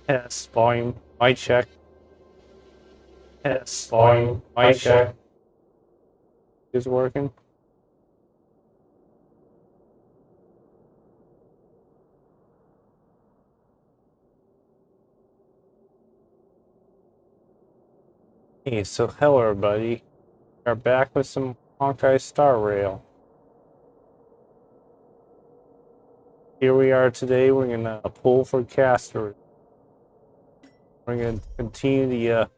Yes, volume. Mic check. Yes, volume. Mic check. Is working. Hey, so hello everybody. We are back with some Honkai Star Rail. Here we are today. We're gonna pull for Castorice. We're gonna continue the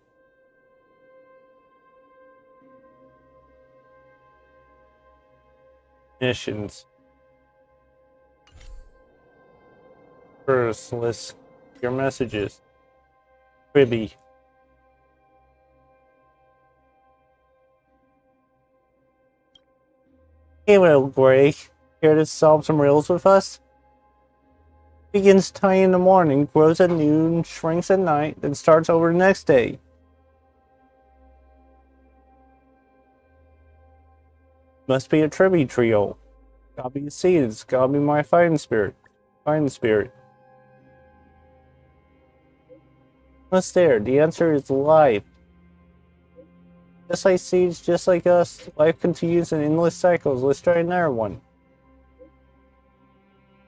missions. First, let's get your messages. Quibby. Hey, little Gray. Here to solve some riddles with us? Begins tiny in the morning, grows at noon, shrinks at night, then starts over the next day. Must be a tribute trio. Gotta be the seeds. Gotta be my fighting spirit. Fighting spirit. What's there? The answer is life. Just like seeds, just like us, life continues in endless cycles. Let's try another one.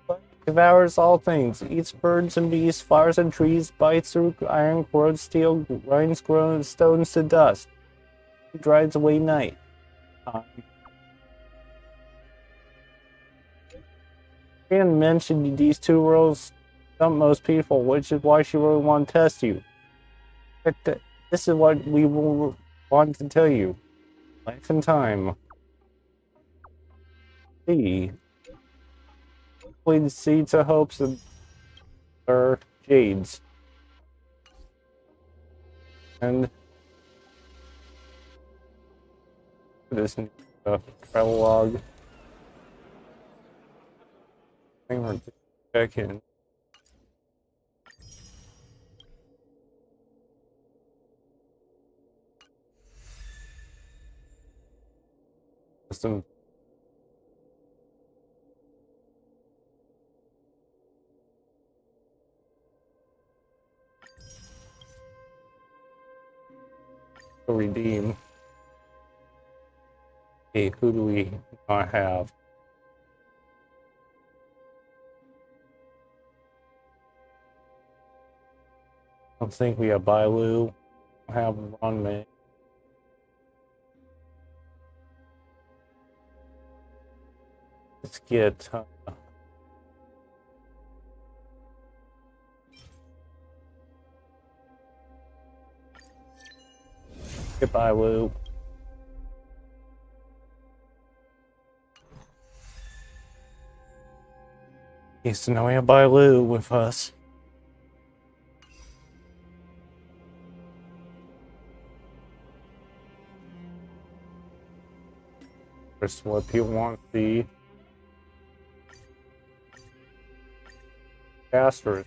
Life devours all things, eats birds and beasts, flowers and trees, bites through iron, corrodes steel, grinds stones to dust. It drives away night. Fran mentioned these two worlds stump most people, which is why she really wanted to test you. But this is what we will want to tell you. Life and time. See. Hopefully the seeds of hopes of our jades. And this travel log. Thing we're back in. Some redeem. Hey, who do we not have? I don't think we have Bailu. We have Ronmei. Let's get Bailu. Okay, so now we have Bailu with us. First, what people want to see. Castorice.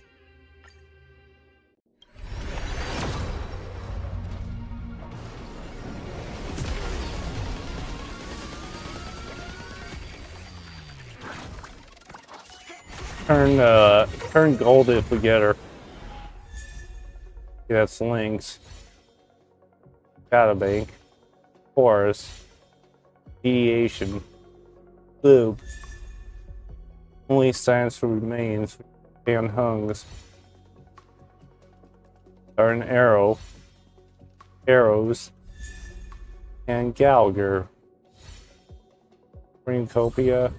Turn gold if we get her. Yeah, that's links. Data bank. Chorus. Mediation. Loop. Only science remains. And hungs. Are an arrow. Arrows. And Gallagher. Greencopia.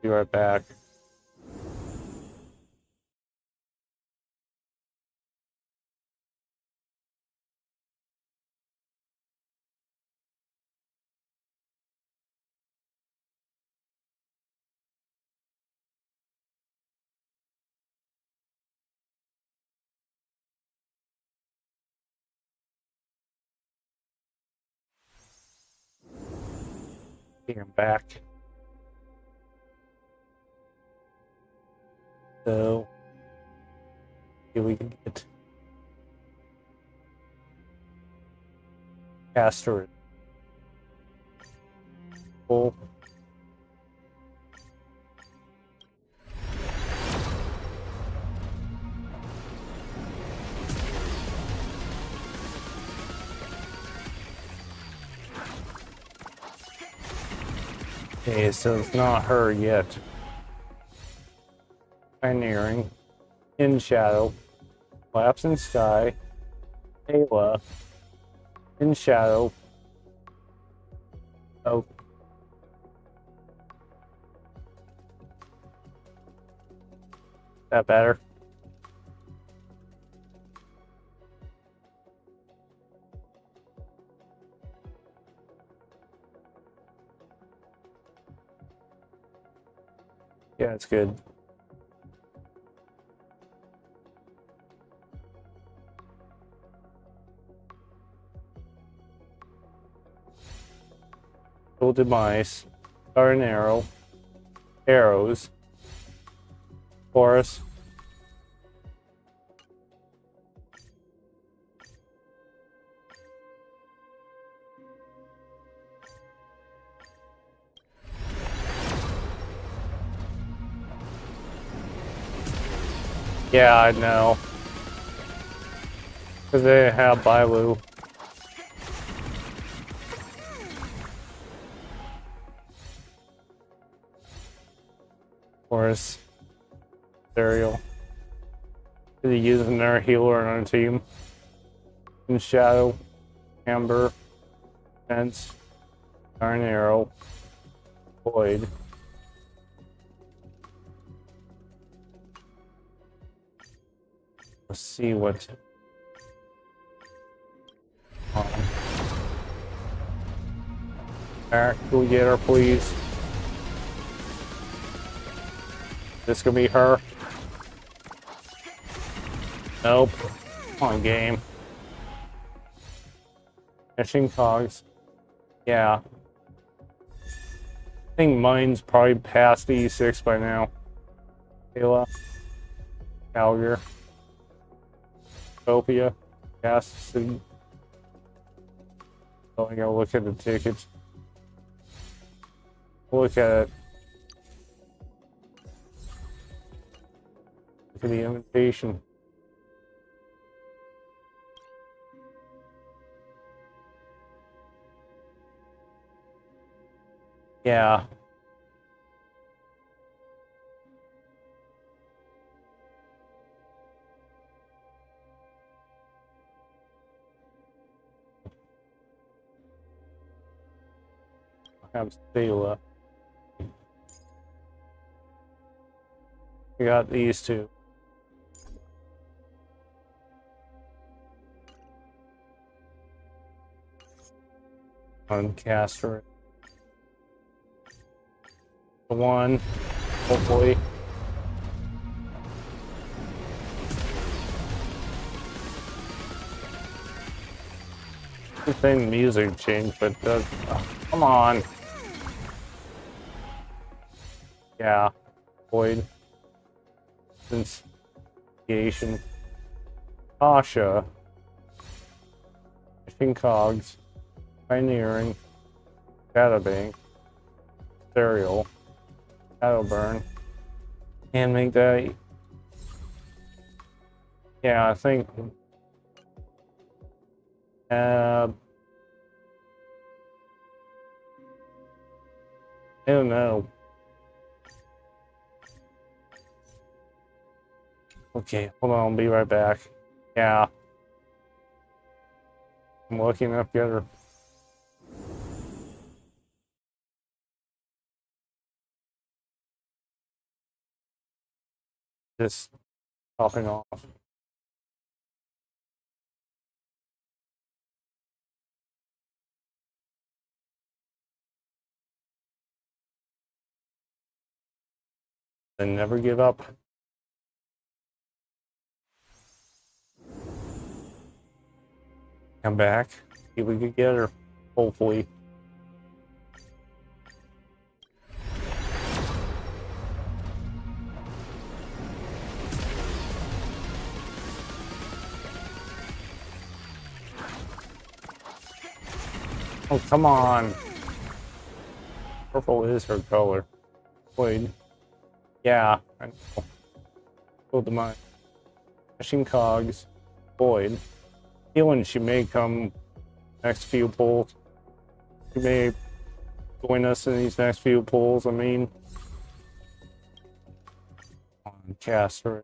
Be right back. Okay, I'm back. So here we can get Castorice. Cool. Okay, so it's not her yet. Pioneering. In Shadow. Collapse in Sky. Ayla. In Shadow. Oh. That better? Yeah, it's good. Full Demise. Star and Arrow. Arrows. Chorus. Yeah, I know. Because they have Bailu. Chorus. Serial. They're using their healer on a team. In Shadow. Amber. Fence. Iron Arrow. Void. Let's see what. Eric, can we get her, please? This gonna be her? Nope. Come on, game. Fishing cogs. Yeah. I think mine's probably past E6 by now. Ayla. Calgar. Utopia. Gas City. Oh, I gotta look at the tickets. Look at it. Look at the invitation. Yeah. I have Ayla. We got these two. On Castor. One, hopefully. The thing music changed, but come on. Yeah, Void. Instiation. Tasha. Fishing cogs. Pioneering. Shadowbank. Serial. Shadowburn. And make that. Yeah, I think. I don't know. Okay, hold on, I'll be right back. Yeah. I'm looking up the other. Just popping off. And never give up. Come back. See if we could get her. Hopefully. Oh, come on. Purple is her color. Wait. Yeah, I know. Build the mine. Machine cogs. Void. Feeling she may come next few pulls. She may join us in these next few pulls. I mean, on Castorice.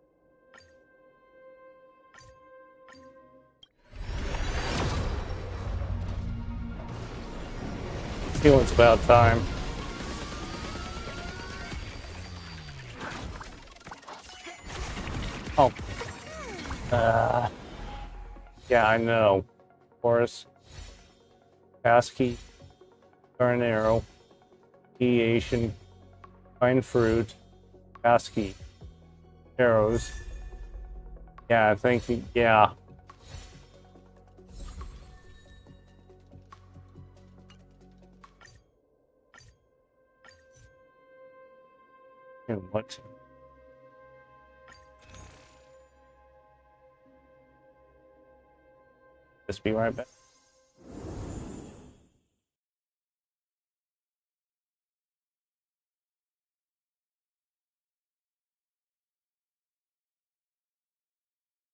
Feel it's about time. Oh. Yeah, I know. Of course. Passkey. Darn arrow. Deviation. Fine fruit. Passkey. Arrows. Yeah, I think, yeah. And what? Just be right back.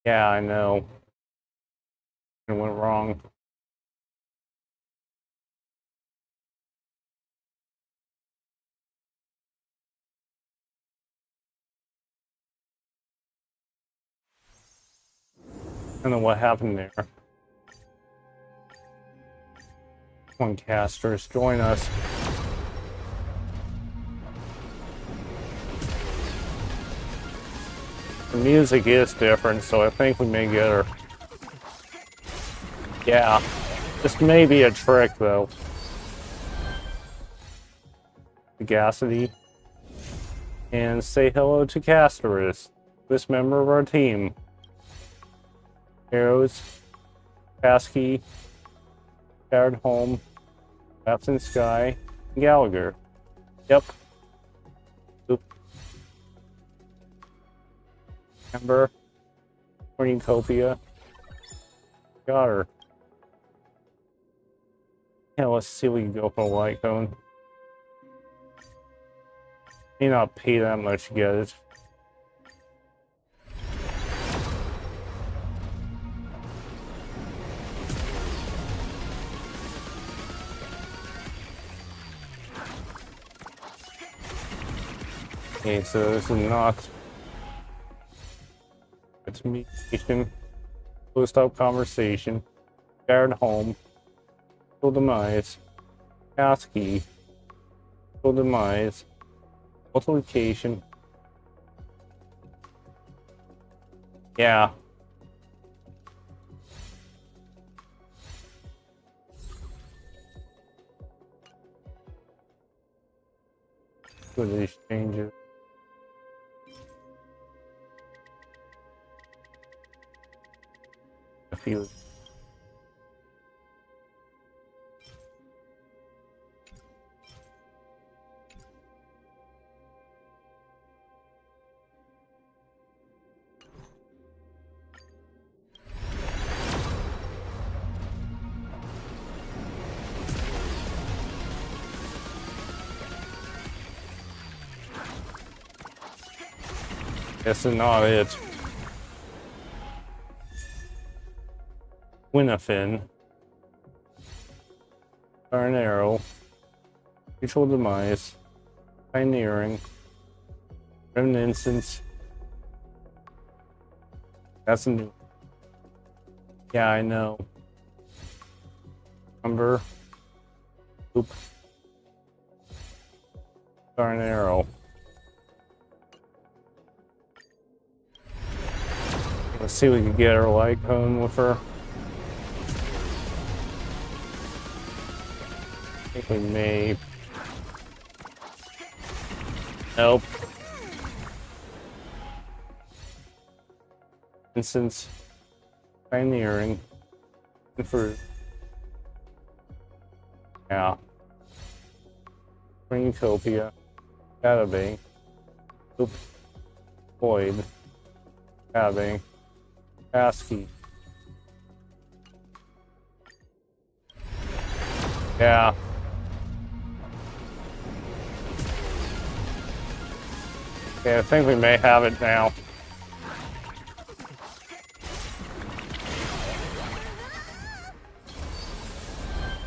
Yeah, I know. It went wrong. I don't know what happened there. Come on, casters, join us. The music is different, so I think we may get her. Yeah, this may be a trick, though. Sagacity. And say hello to Castorice, this member of our team. Arrows, Passkey, Shattered Home, Absent Sky, and Gallagher. Yep. Oop. Amber, Cornucopia. Got her. Yeah, let's see if we can go for a light cone. May not pay that much to get it. Okay, so this is not communication, closed up conversation, shared home, full demise, passkey, full demise, multiplication. Yeah. With these changes. A few. This is not it. Winnafin. Darn arrow. Mutual demise. Pioneering. Reminiscence. That's a new. Yeah, I know. Number. Oop. Darn arrow. Let's see if we can get our light cone with her. I think we may. Nope. Instance. Pioneering. Fruit. Yeah. Cornucopia. Database. Oop. Void. Database. Passkey. Yeah. Okay, I think we may have it now.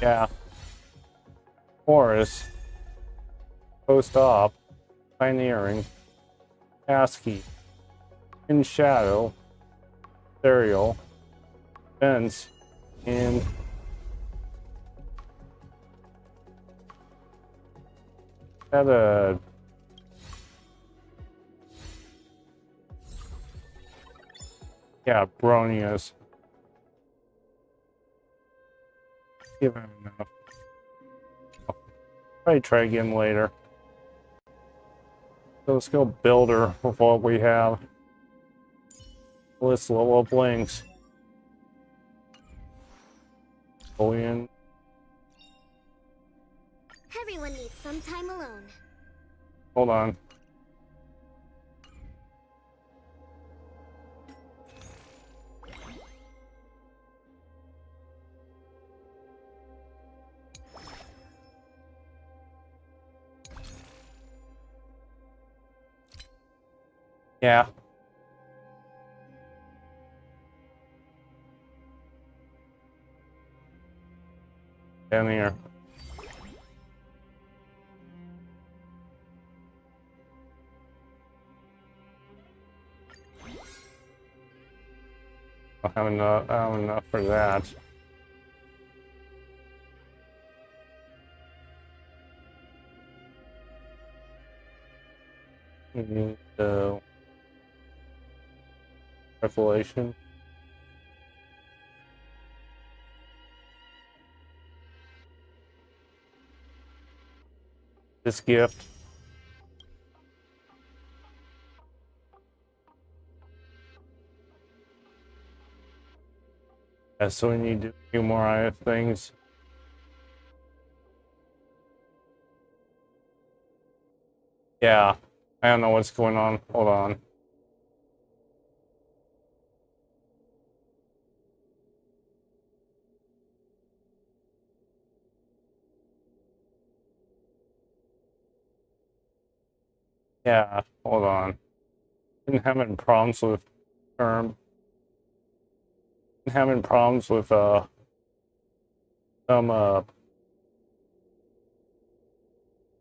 Yeah. Forest. Post-op. Pioneering. ASCII. In shadow. Serial. Fence. And had a Bronius. Give him enough. Probably try again later. So let's go builder with what we have. Let's level up links. Go in. Everyone needs some time alone. Hold on. Yeah. Down here. I have enough for that. We need the revelation. This gift. Yeah, so we need a few more things. Yeah. I don't know what's going on. Hold on. Yeah, hold on. Been having problems with term. Been having problems with some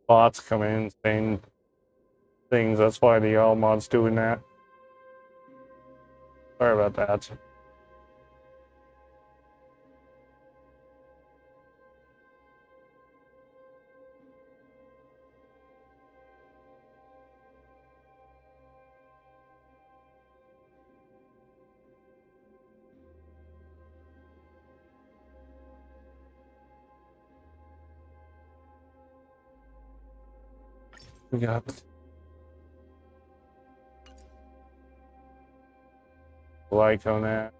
bots coming in saying things. That's why the all mod's doing that. Sorry about that. We got like on that.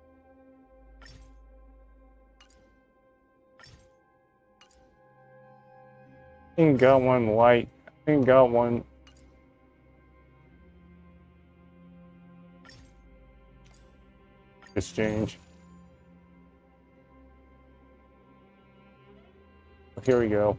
I think got one light. I think got one. Exchange. Here we go.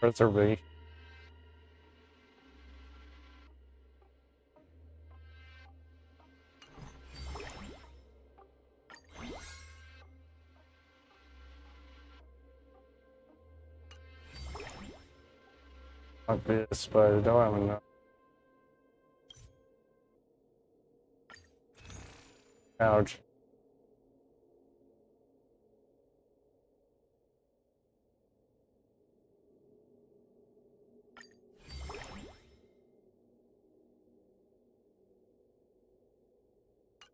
Reservation. Like this, but I don't have enough. Ouch.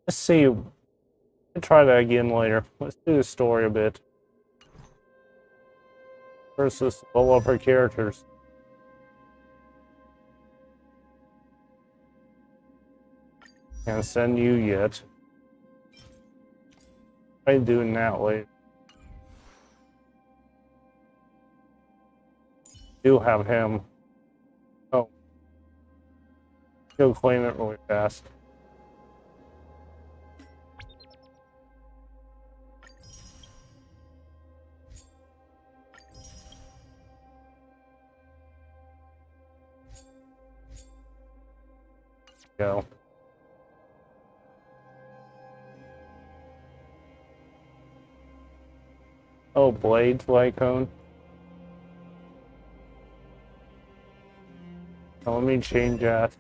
Let's see. We'll try that again later. Let's do the story a bit. First, let's level up our characters. Can't send you yet. Try doing that later. Do have him. Oh. Go claim it really fast. Go. Oh, blades, Lycone. Now let me change that.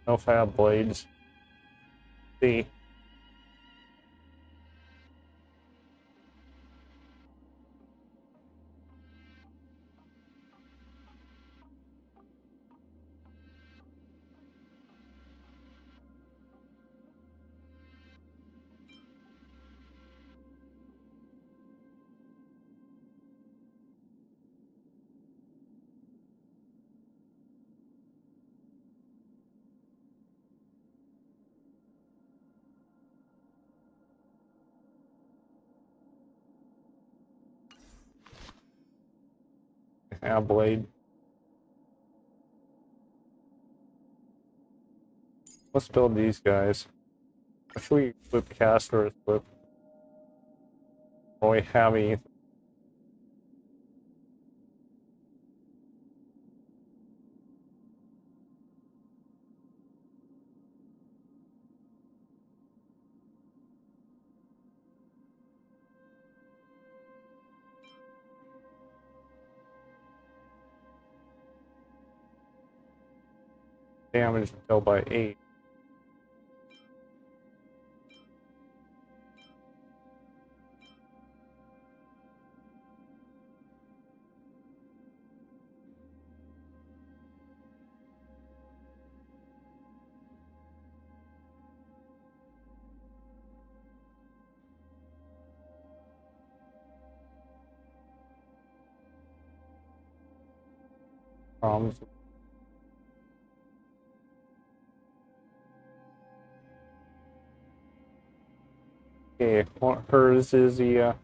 No fab blades. See. Fab blade. Let's build these guys. What should we equip Castorice with? Really heavy. Damage dealt by 8. Problems. Okay, hers is the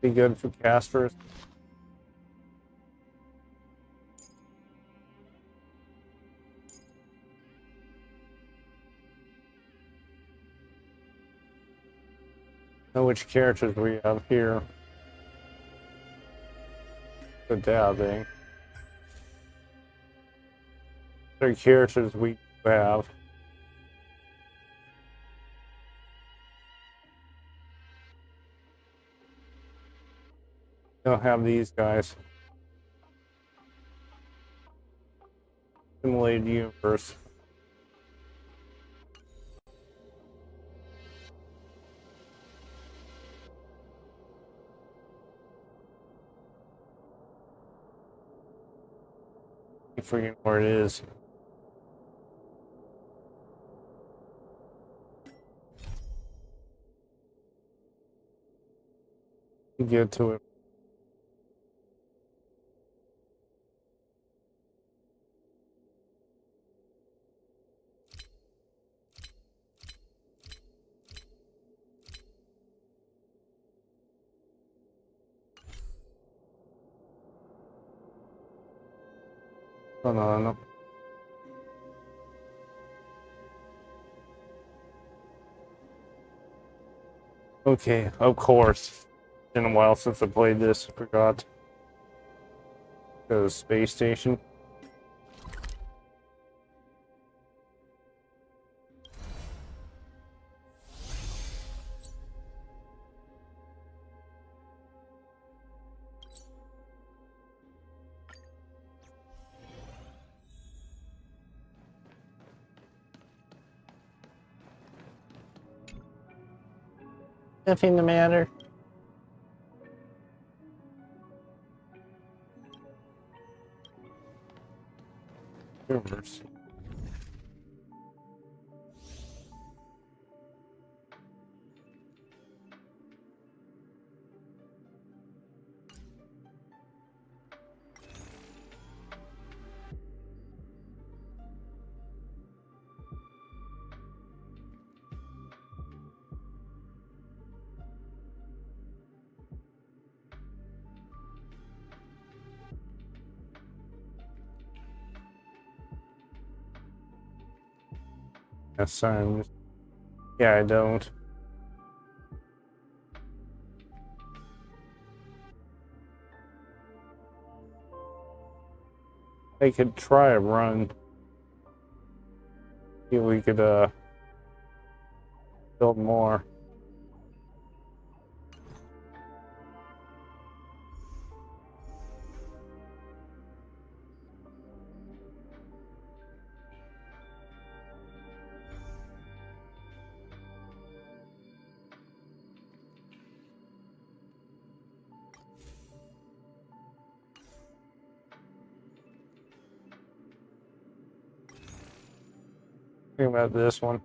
be good for casters. Know which characters we have here. The dabbing. Other characters we have. Don't have these guys. Simulated universe. I forget where it is. Get to it. Hold on. Okay, of course. It's been a while since I played this. I forgot. Go to the space station. Nothing the matter. Rumors. Yes, sorry. Yeah, I don't. They could try a run. See if we could build more. Think about this one.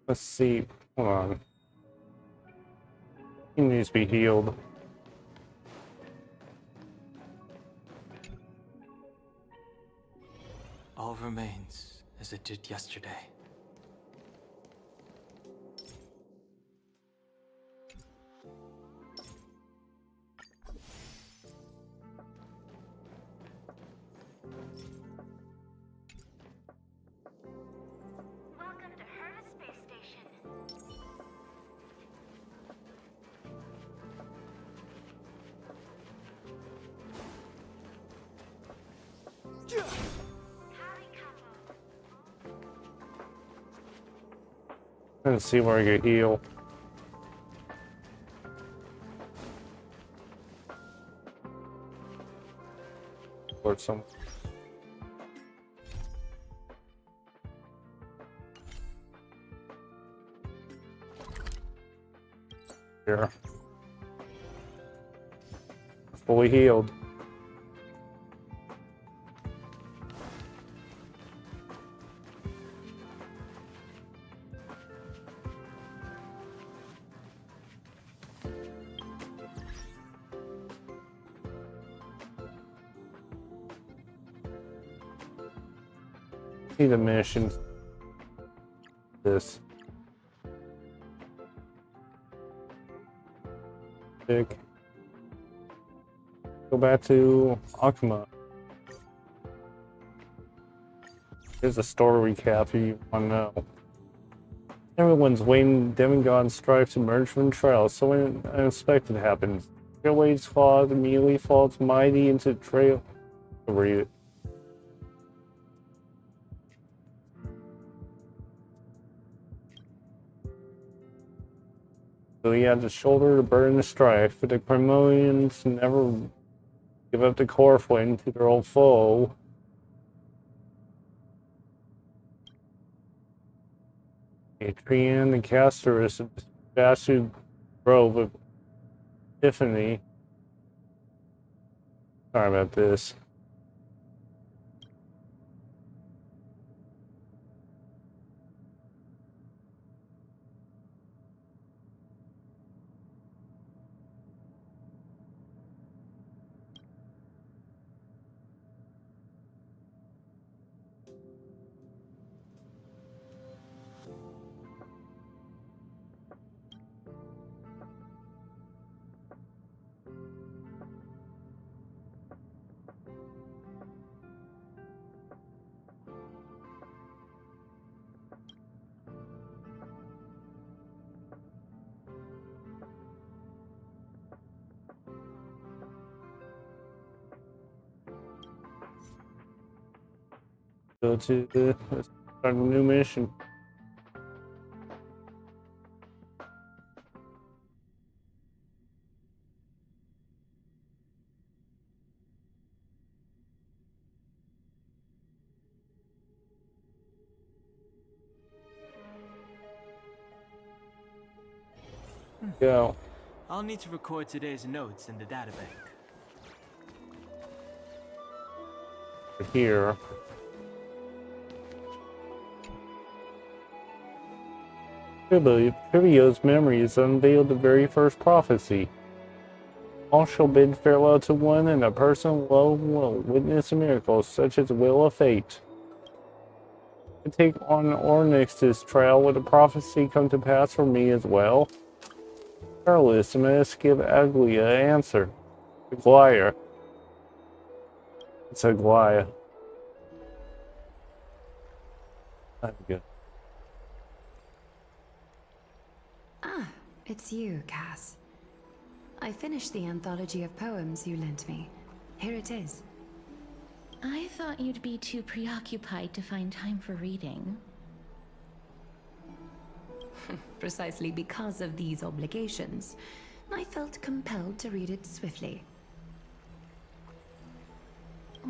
Let's see. Hold on. He needs to be healed. All remains as it did yesterday. Welcome to Herta Space Station. Howdy, couple. Let's see where I get heal. Or some. Here. Fully healed. See the mission. This. Sick. Go back to Akuma. Here's a story recap if you want to know. Everyone's waiting Demigod Strife to emerge from the trial. So unexpected happens. Trailways Claw immediately falls mighty into the trail. I'll read it. So he had to shoulder the burden of strife, but the Cremonians never give up the Corflin to their old foe. Adrian and Castorice of the Basu Grove of Tiffany. Sorry about this. Go to the let's start a new mission. Go. I'll need to record today's notes in the databank. Here. Trivio's memories unveiled the very first prophecy. All shall bid farewell to one, and a person alone will witness miracles such as the will of fate. To take on Ornyx's trial, would the prophecy come to pass for me as well? Careless, must give Aglia an answer. Aguirre. It's Aguirre. That's good. Ah, it's you, Cass. I finished the anthology of poems you lent me. Here it is. I thought you'd be too preoccupied to find time for reading. Precisely because of these obligations, I felt compelled to read it swiftly.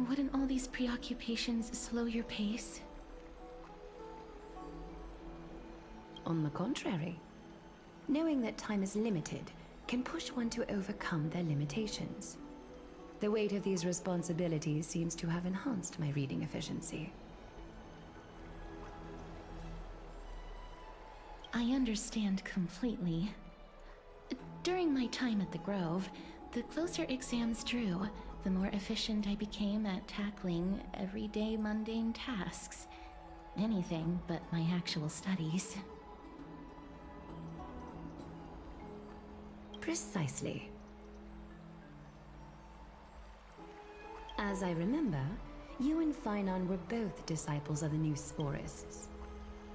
Wouldn't all these preoccupations slow your pace? On the contrary, knowing that time is limited can push one to overcome their limitations. The weight of these responsibilities seems to have enhanced my reading efficiency. I understand completely. During my time at the Grove, the closer exams drew, the more efficient I became at tackling everyday mundane tasks. Anything but my actual studies. Precisely. As I remember, you and Phainon were both disciples of the new Sporists.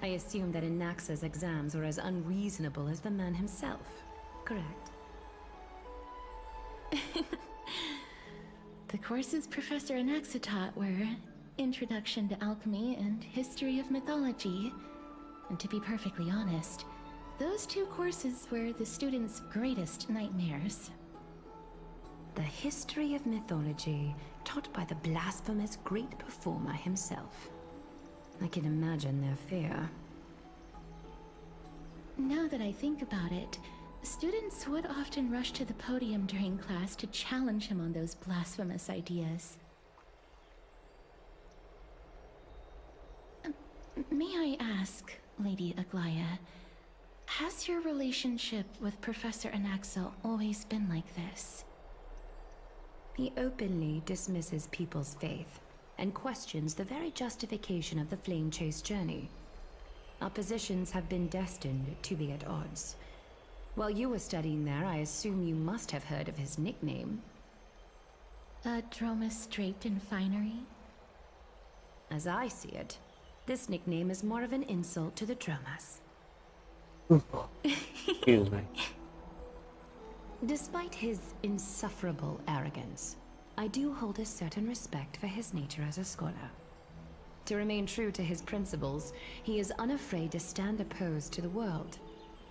I assume that Anaxa's exams were as unreasonable as the man himself, correct? The courses Professor Anaxa taught were Introduction to Alchemy and History of Mythology. And to be perfectly honest, those two courses were the students' greatest nightmares. The history of mythology, taught by the blasphemous great performer himself. I can imagine their fear. Now that I think about it, students would often rush to the podium during class to challenge him on those blasphemous ideas. May I ask, Lady Aglaia, has your relationship with Professor Anaxa always been like this? He openly dismisses people's faith and questions the very justification of the Flame Chase journey. Our positions have been destined to be at odds. While you were studying there, I assume you must have heard of his nickname. A Dromus draped in finery? As I see it, this nickname is more of an insult to the Dromas. Excuse me. Despite his insufferable arrogance, I do hold a certain respect for his nature as a scholar. To remain true to his principles, he is unafraid to stand opposed to the world,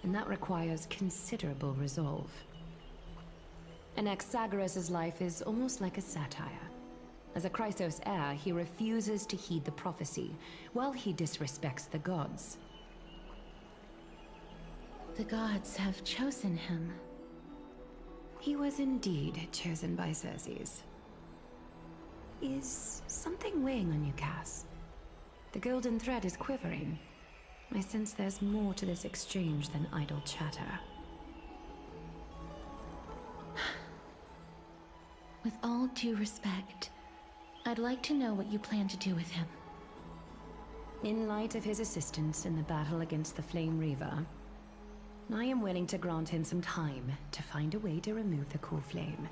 and that requires considerable resolve. Anaxagoras' life is almost like a satire. As a Chrysos heir, he refuses to heed the prophecy, while he disrespects the gods. The gods have chosen him. He was indeed chosen by Circes. Is something weighing on you, Cass? The golden thread is quivering. I sense there's more to this exchange than idle chatter. With all due respect, I'd like to know what you plan to do with him. In light of his assistance in the battle against the Flame Reaver, I am willing to grant him some time to find a way to remove the core flame.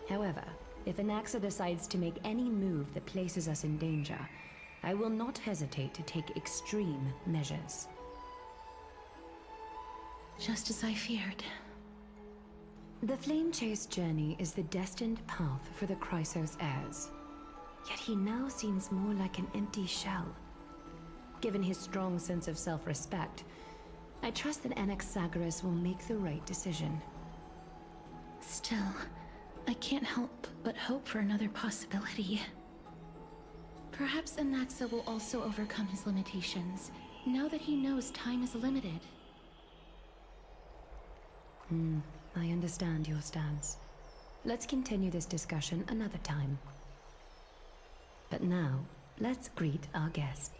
However, if Anaxa decides to make any move that places us in danger, I will not hesitate to take extreme measures. Just as I feared. The Flame Chase journey is the destined path for the Chrysos heirs. Yet he now seems more like an empty shell. Given his strong sense of self-respect, I trust that Anaxagoras will make the right decision. Still, I can't help but hope for another possibility. Perhaps Anaxa will also overcome his limitations now that he knows time is limited. I understand your stance. Let's continue this discussion another time. But now, let's greet our guest.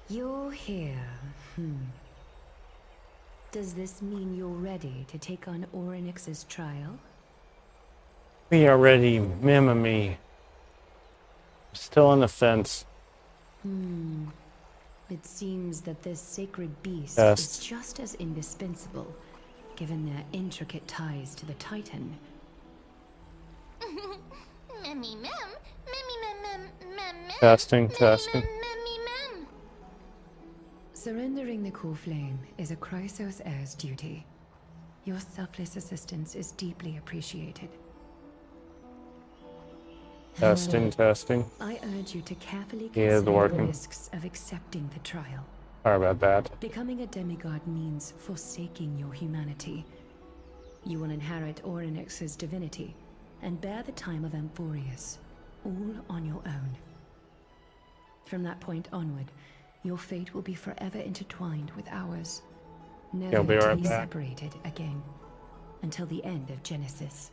You're here. Does this mean you're ready to take on Orynyx's trial? We are ready, Mimimi. Still on the fence. It seems that this sacred beast Yes. is just as indispensable, given their intricate ties to the Titan. Memmy mem, memmy mem mem mem mem. Testing, Memmy testing. mem, memmy mem. Surrendering the core flame is a Chrysos heir's duty. Your selfless assistance is deeply appreciated. Testing, testing. I urge you to carefully He is consider the working. risks of accepting the trial. Sorry about that. Becoming a demigod means forsaking your humanity. You will inherit Orynyx's divinity and bear the time of Amphorius, all on your own. From that point onward, your fate will be forever intertwined with ours, never be to right be back. separated again, until the end of Genesis.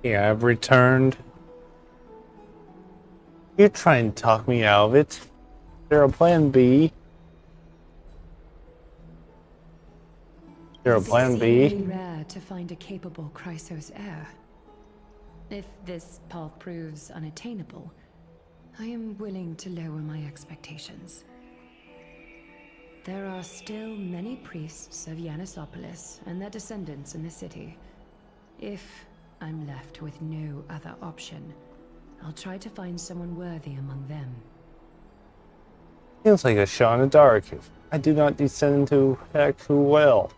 Yeah, I've returned. You're trying to talk me out of it. Is there a plan B? Is there a It's plan B? exceedingly rare to find a capable Chrysos heir. If this path proves unattainable, I am willing to lower my expectations. There are still many priests of Yanissopolis and their descendants in the city. If I'm left with no other option, I'll try to find someone worthy among them. Feels like a shot in the dark. I do not descend into heck who will.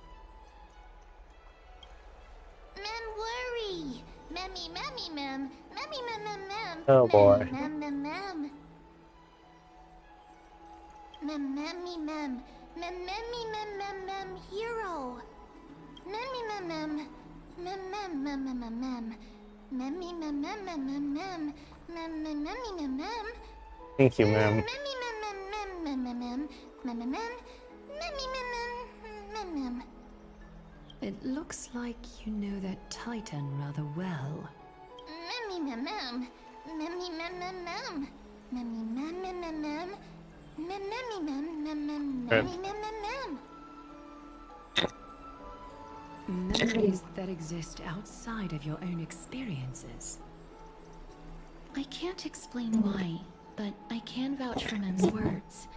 Mem worry. Memmy memmy mem. Memmy mem mem mem. Oh, boy. Mem mem mem. Mem memmy mem. Mem memmy mem mem mem hero. Memmy mem mem. Mem mem mem mem mem mem. Memmy mem mem mem mem mem. Mem mem memmy mem mem. Thank you, ma'am. Memmy mem mem mem mem mem mem. Mem mem mem. Memmy mem mem mem mem. It looks like you know that Titan rather well. Memmy mem mem. Memmy mem mem mem. Memmy mem mem mem mem. Mem memmy mem mem mem. Memmy mem mem mem. Memories that exist outside of your own experiences. I can't explain why, but I can vouch for Mem's words.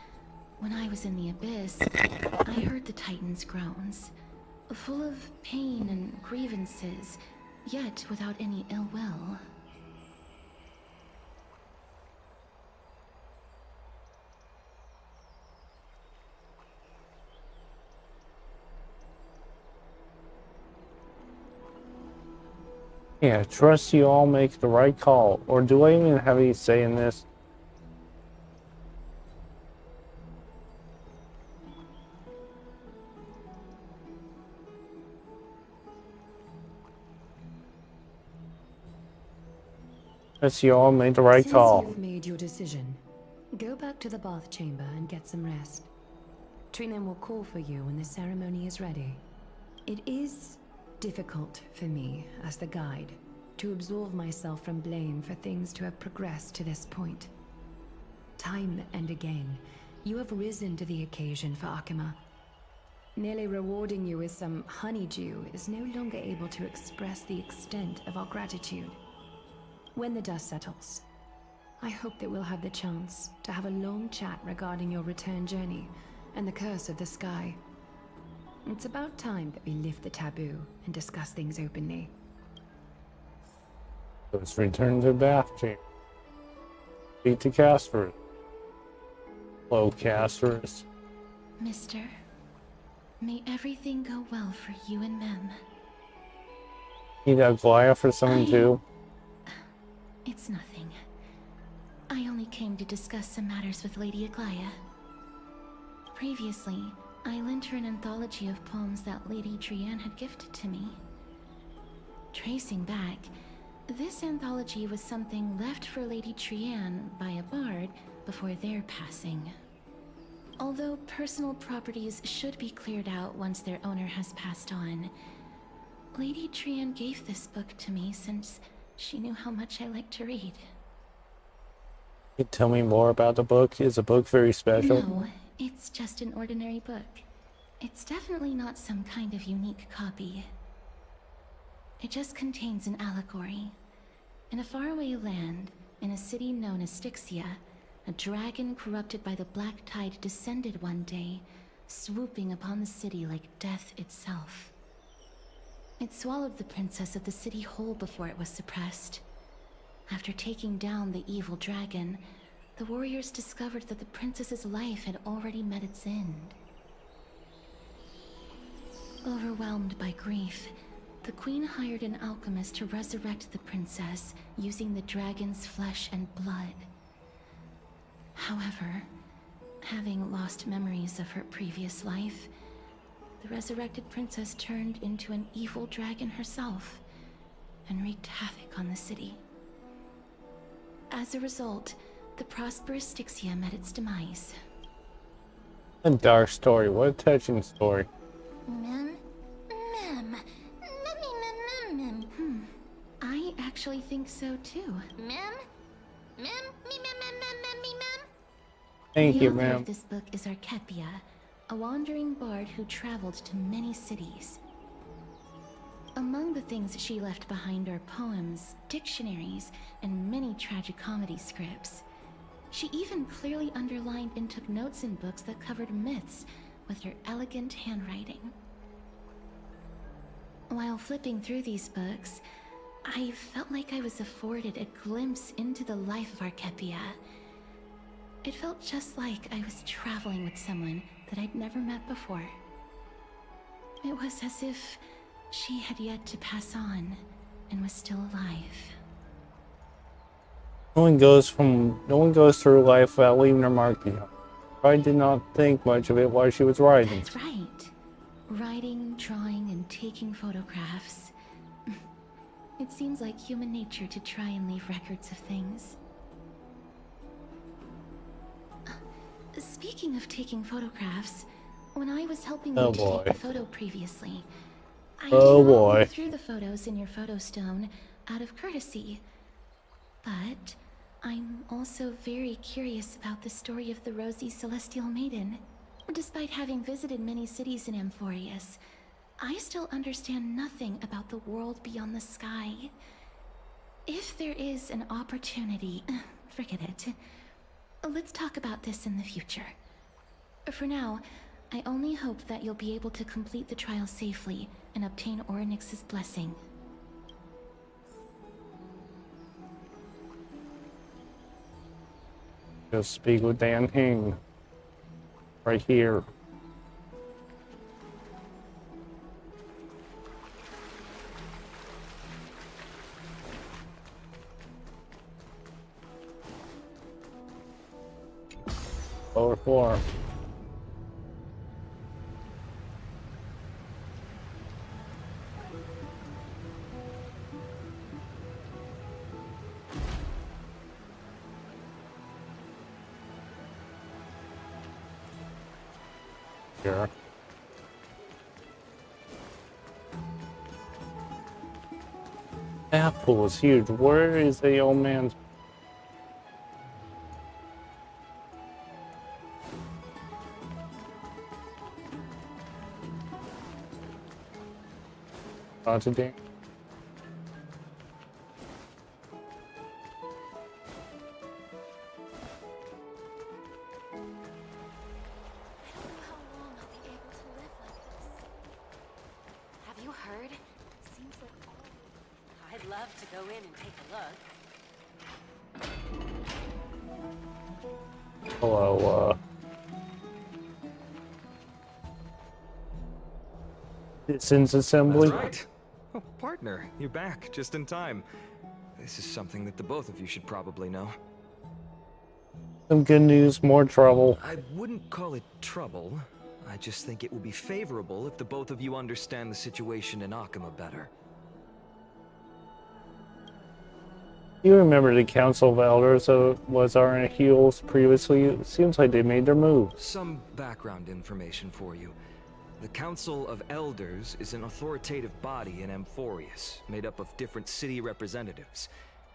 When I was in the abyss, I heard the Titan's groans, full of pain and grievances, yet without any ill will. Yeah, trust you all make the right call. Or do I even have any say in this? Trust you all made the right Since call. you've made your decision, go back to the bath chamber and get some rest. Trinen will call for you when the ceremony is ready. It is difficult for me, as the guide, to absolve myself from blame for things to have progressed to this point. Time and again, you have risen to the occasion for Akima. Nearly rewarding you with some honeydew is no longer able to express the extent of our gratitude. When the dust settles, I hope that we'll have the chance to have a long chat regarding your return journey and the curse of the sky. It's about time that we lift the taboo and discuss things openly. Let's return to the bath chamber. Speak to Castorice. Hello, Castorice. Mister, may everything go well for you and Mem. Need a Goliath for something too? It's nothing. I only came to discuss some matters with Lady Aglaya. Previously, I lent her an anthology of poems that Lady Trianne had gifted to me. Tracing back, this anthology was something left for Lady Trianne by a bard before their passing. Although personal properties should be cleared out once their owner has passed on, Lady Trianne gave this book to me since she knew how much I like to read. Can you tell me more about the book? Is the book very special? No, it's just an ordinary book. It's definitely not some kind of unique copy. It just contains an allegory. In a faraway land, in a city known as Styxia, a dragon corrupted by the Black Tide descended one day, swooping upon the city like death itself. It swallowed the princess of the city whole before it was suppressed. After taking down the evil dragon, the warriors discovered that the princess's life had already met its end. Overwhelmed by grief, the queen hired an alchemist to resurrect the princess using the dragon's flesh and blood. However, having lost memories of her previous life, the resurrected princess turned into an evil dragon herself and wreaked havoc on the city. As a result, the prosperous Styxia met its demise. A dark story. What a touching story. Mem? I actually think so too. Thank The you, author ma'am. of this book is Archepia, a wandering bard who traveled to many cities. Among the things she left behind are poems, dictionaries, and many tragicomedy scripts. She even clearly underlined and took notes in books that covered myths with her elegant handwriting. While flipping through these books, I felt like I was afforded a glimpse into the life of Archepia. It felt just like I was traveling with someone that I'd never met before. It was as if she had yet to pass on and was still alive. No one goes through life without leaving a mark behind. I did not think much of it while she was writing. That's right. Writing, drawing, and taking photographs. It seems like human nature to try and leave records of things. Speaking of taking photographs, when I was helping you to take the photo previously, I did not look through the photos in your photo stone out of courtesy. But I'm also very curious about the story of the Rosy Celestial Maiden. Despite having visited many cities in Amphorius, I still understand nothing about the world beyond the sky. If there is an opportunity, forget it. Let's talk about this in the future. For now, I only hope that you'll be able to complete the trial safely and obtain Orynyx's blessing. Just speak with Dan Hing. Right here. Lower floor. Here. That pool is huge. Where is the old man's? Today. How long I'll be able to live like this? Have you heard? Seems like all... I'd love to go in and take a look. Hello, Citizens Assembly. That's right. Oh, partner, you're back just in time. This is something that the both of you should probably know. Some good news, more trouble. I wouldn't call it trouble. I just think it will be favorable if the both of you understand the situation in Akuma better. You remember the Council of Elders was our heels previously? It seems like they made their move. Some background information for you. The Council of Elders is an authoritative body in Amphorius, made up of different city representatives.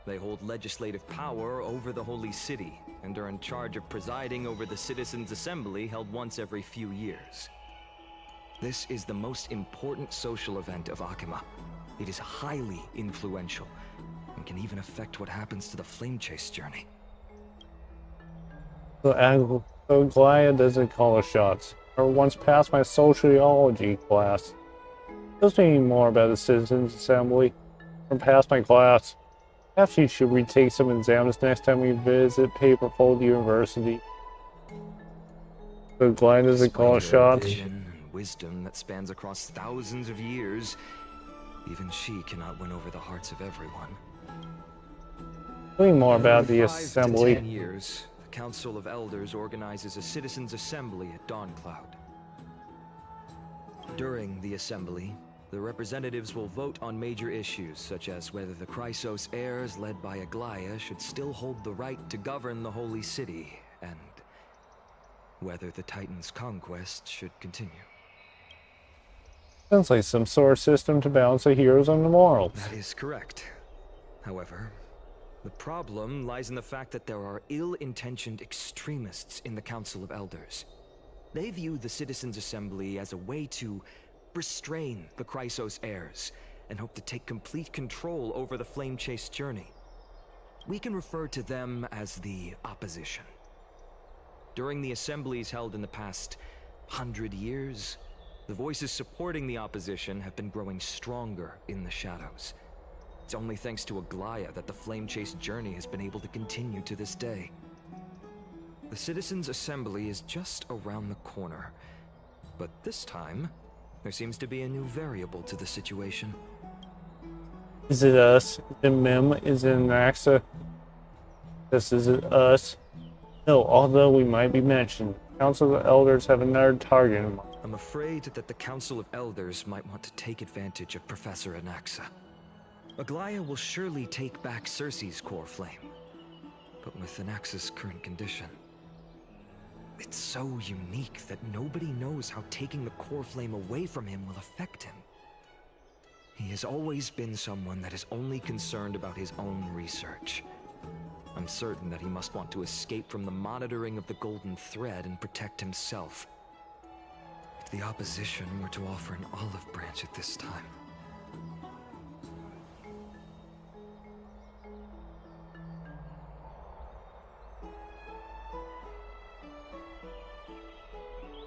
They hold legislative power over the Holy City, and are in charge of presiding over the Citizens' Assembly held once every few years. This is the most important social event of Akuma. It is highly influential, and can even affect what happens to the Flame Chase journey. So glad doesn't call the shots. I once passed my sociology class. Tells me more about the Citizens Assembly. Or past my class. Perhaps you should retake some exams next time we visit Paperfold University. So glad doesn't call the shots. Vision and wisdom that spans across thousands of years. Even she cannot win over the hearts of everyone. Tell me more about the Every 5 to assembly. 10 years, the Council of Elders organizes a citizens' assembly at Dawncloud. During the assembly, the representatives will vote on major issues, such as whether the Chrysos heirs led by Aglaya should still hold the right to govern the Holy City, and whether the Titan's conquest should continue. Sounds like some sort of system to balance the heroes and the morals. That is correct. However, the problem lies in the fact that there are ill-intentioned extremists in the Council of Elders. They view the Citizens' Assembly as a way to restrain the Chrysos heirs, and hope to take complete control over the Flame Chase journey. We can refer to them as the Opposition. During the assemblies held in the past 100 years, the voices supporting the Opposition have been growing stronger in the shadows. It's only thanks to Aglaya that the Flame Chase journey has been able to continue to this day. The Citizens' Assembly is just around the corner, but this time, there seems to be a new variable to the situation. Is it us? Is it Mim? Is it Naxa? This is it us? No, although we might be mentioned. Council of Elders have another target in mind. I'm afraid that the Council of Elders might want to take advantage of Professor Anaxa. Aglaya will surely take back Cersei's core flame, but with Anaxa's current condition, it's so unique that nobody knows how taking the core flame away from him will affect him. He has always been someone that is only concerned about his own research. I'm certain that he must want to escape from the monitoring of the Golden Thread and protect himself. If the Opposition were to offer an olive branch at this time...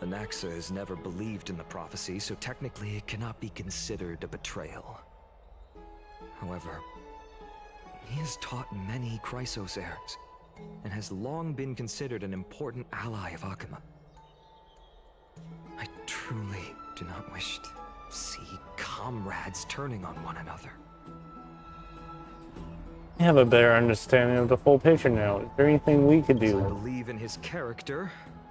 Anaxa has never believed in the prophecy, so technically it cannot be considered a betrayal. However, he has taught many Chrysos heirs, and has long been considered an important ally of Akuma. I truly do not wish to see comrades turning on one another. I have a better understanding of the full picture now. Is there anything we could I do? believe in his character,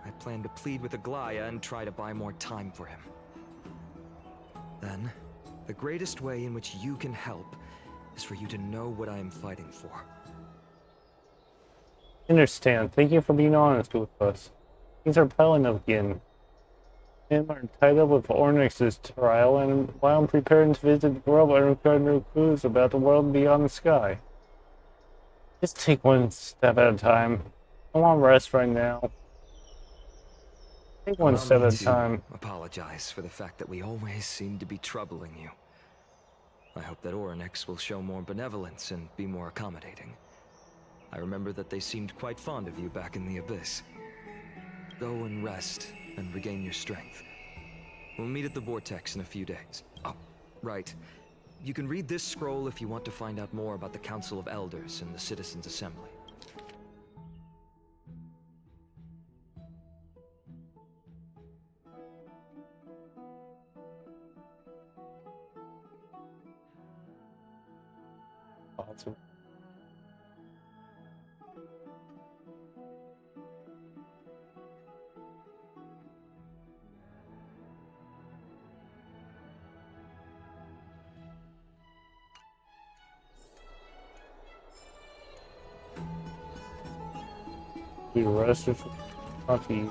I plan to plead with Aglaya and try to buy more time for him. Then, the greatest way in which you can help is for you to know what I am fighting for. Understand. Thank you for being honest with us. Things are piling up again. Men are tied up with Ornyx's trial, and while I'm preparing to visit the world, I record clues about the world beyond the sky. Just take one step at a time. I want rest right now. Take one Allow step me at a to time. apologize for the fact that we always seem to be troubling you. I hope that Ornyx will show more benevolence and be more accommodating. I remember that they seemed quite fond of you back in the Abyss. Go and rest and regain your strength. We'll meet at the Vortex in a few days. Oh, right. You can read this scroll if you want to find out more about the Council of Elders and the Citizens' Assembly. Awesome. Be arrested for coffee.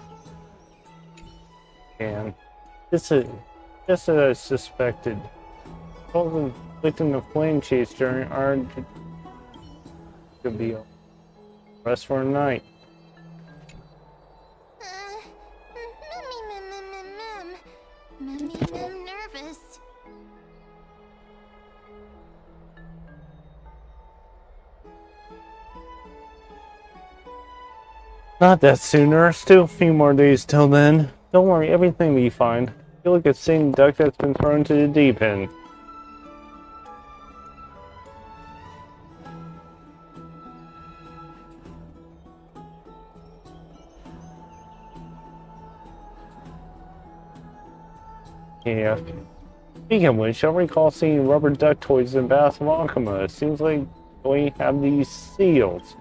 And just as I suspected, all the victim of flame chase during our could be a rest for a night. I'm nervous. Not that sooner. Still a few more days till then. Don't worry, everything will be fine. Feel like a sane duck that's been thrown to the deep end. Yeah. Speaking of which, I recall seeing rubber duck toys in Bath of Ankama. It seems like we have these seals.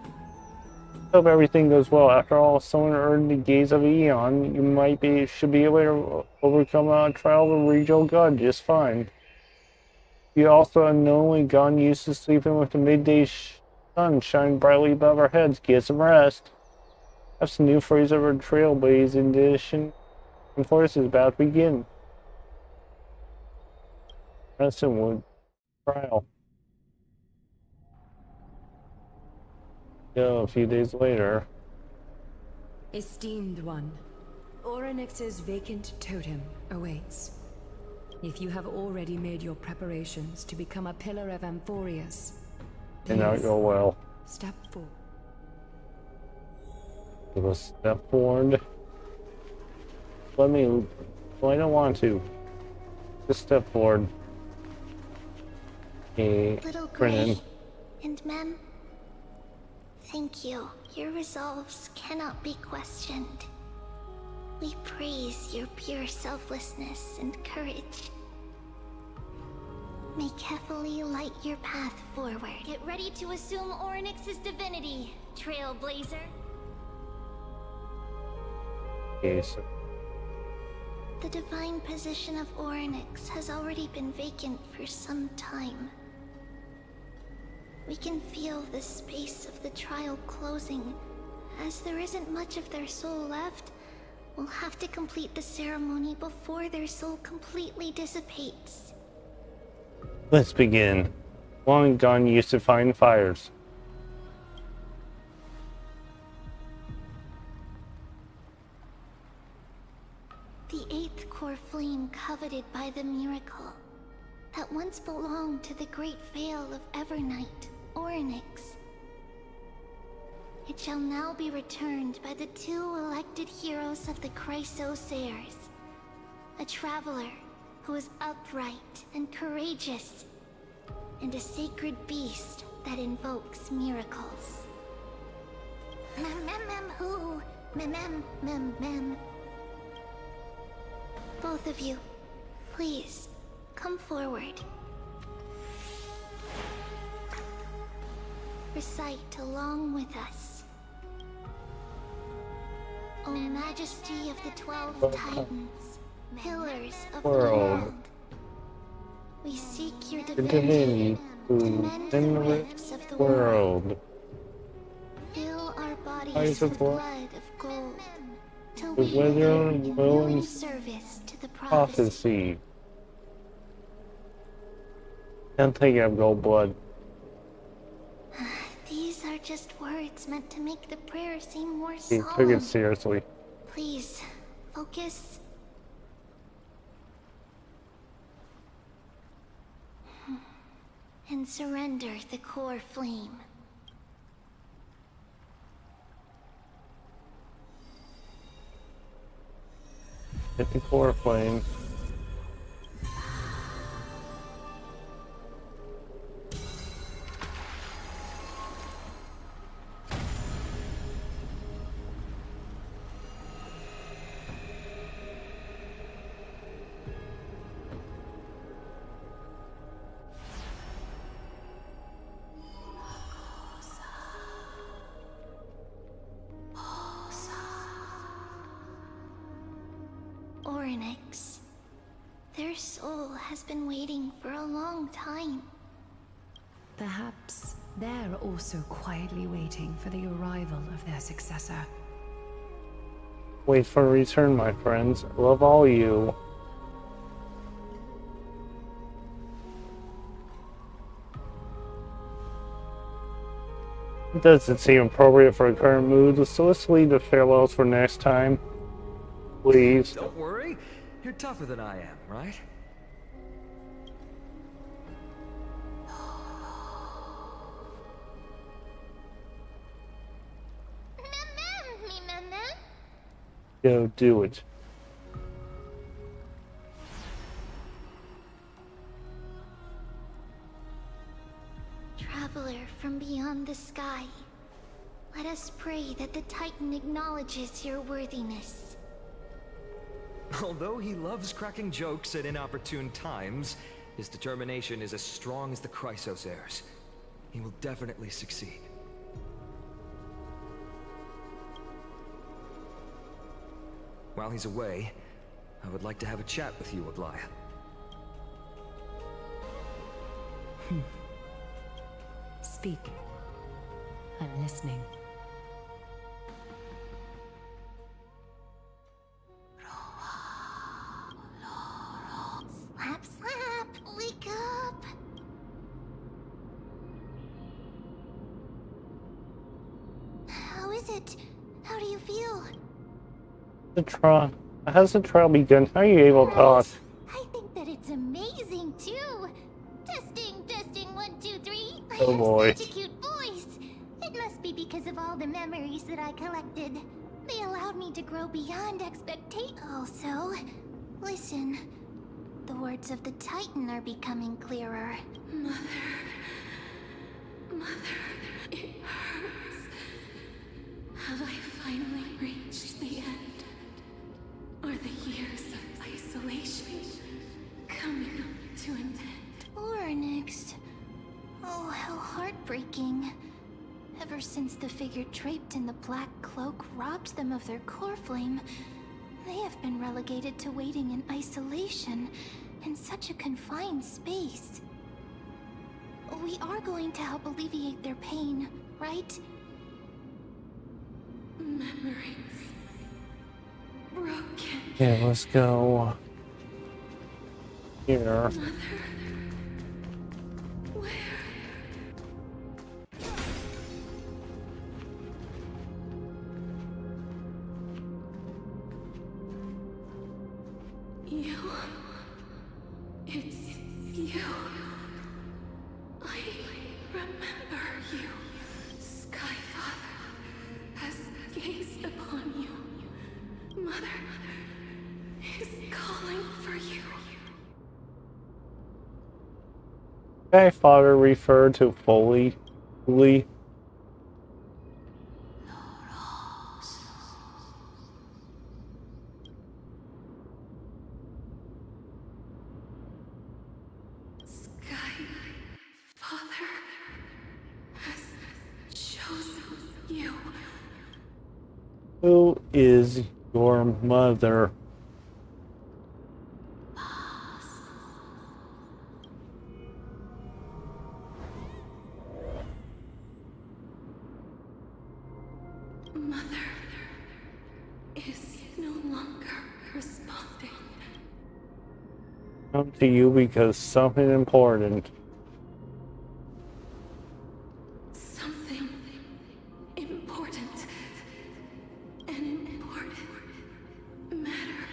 Hope everything goes well. After all, someone earned the gaze of Eon. You should be able to overcome a trial of a regional god just fine. You also unknowingly gone used to sleeping with the midday sun shining brightly above our heads. Get some rest. Have some new phrase of our trailblazing edition. And force is about to begin. Wood trial. Yeah, a few days later. Esteemed one, Ornyx's vacant totem awaits. If you have already made your preparations to become a pillar of Amphorius, Did not go well. step forward. Give a step forward. Let me. Well, I don't want to. Just step forward. Hey, Little Brennan. Gray and Mem, thank you. Your resolves cannot be questioned. We praise your pure selflessness and courage. May Kefali light your path forward. Get ready to assume Ornyx's divinity, Trailblazer. Okay, so The divine position of Ornyx has already been vacant for some time. We can feel the space of the trial closing. As there isn't much of their soul left, we'll have to complete the ceremony before their soul completely dissipates. let's begin. Long gone used to find fires. The eighth core flame coveted by the miracle that once belonged to the great veil of Evernight, Ornyx. It shall now be returned by the two elected heroes of the Chrysosairs. A traveler who is upright and courageous, and a sacred beast that invokes miracles. Who? Both of you, please, come forward. Recite along with us. Om majesty of the 12 Titans, pillars of the World. world, we seek your Divinity divinity to to mend the rifts of the world. world. Fill our Eyes bodies of with blood. blood of gold, till The we wither wither in will willing in service to the prophecy. prophecy. Can't think of gold blood. These are just words meant to make the prayer seem more He took solemn. it seriously. Please, focus. And surrender the core flame. Hit the core flame. Oryx. Their soul has been waiting for a long time. Perhaps they're also quietly waiting for the arrival of their successor. Wait for a return, my friends. Love all you. It doesn't seem appropriate for a current mood, so let's leave the farewells for next time. Please. Don't worry. You're tougher than I am, right? Go do it. Traveler from beyond the sky, let us pray that the Titan acknowledges your worthiness. Although he loves cracking jokes at inopportune times, his determination is as strong as the Chrysos heirs. He will definitely succeed. While he's away, I would like to have a chat with you, Aglaya. Speak. I'm listening. Slap, slap, wake up! How is it? How do you feel? How's the trial begun? How are you able to talk? I think that it's amazing too. Testing, 1, 2, 3. Oh boy. Such a cute voice. It must be because of all the memories that I collected. They allowed me to grow beyond expectation. Also, listen. The words of the Titan are becoming clearer. Mother, it hurts. Have I finally reached the end? Are the years of isolation coming to an end? Oryx. Oh, how heartbreaking. Ever since the figure draped in the black cloak robbed them of their core flame, they have been relegated to waiting in isolation in such a confined space. We are going to help alleviate their pain, right? Memories broken. Yeah, let's go here. Mother, where? You. It's you. I remember you. Skyfather has gazed upon you. Mother is calling for you. Okay, father referred to fully. Skyfather has chosen you. Who is your mother? Mother is no longer responding. Come to you because something important. Something important. An important matter.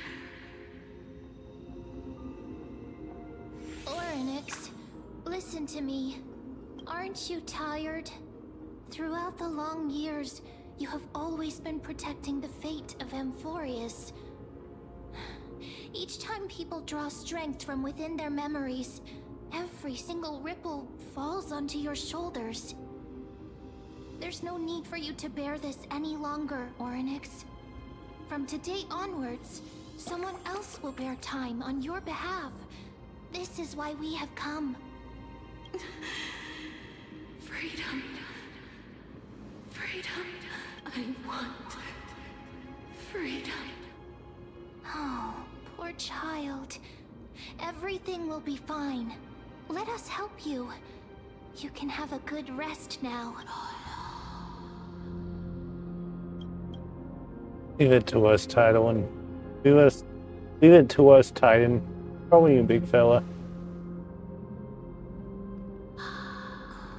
Oryx, listen to me. Aren't you tired? Throughout the long years, you have always been protecting the fate of Amphorius. Each time people draw strength from within their memories, every single ripple falls onto your shoulders. There's no need for you to bear this any longer, Oryx. From today onwards, someone else will bear time on your behalf. This is why we have come. Freedom. Freedom. I want freedom. Oh, poor child. Everything will be fine. Let us help you. You can have a good rest now. Leave it to us, Titan. Leave it to us, Titan. Probably you, big fella.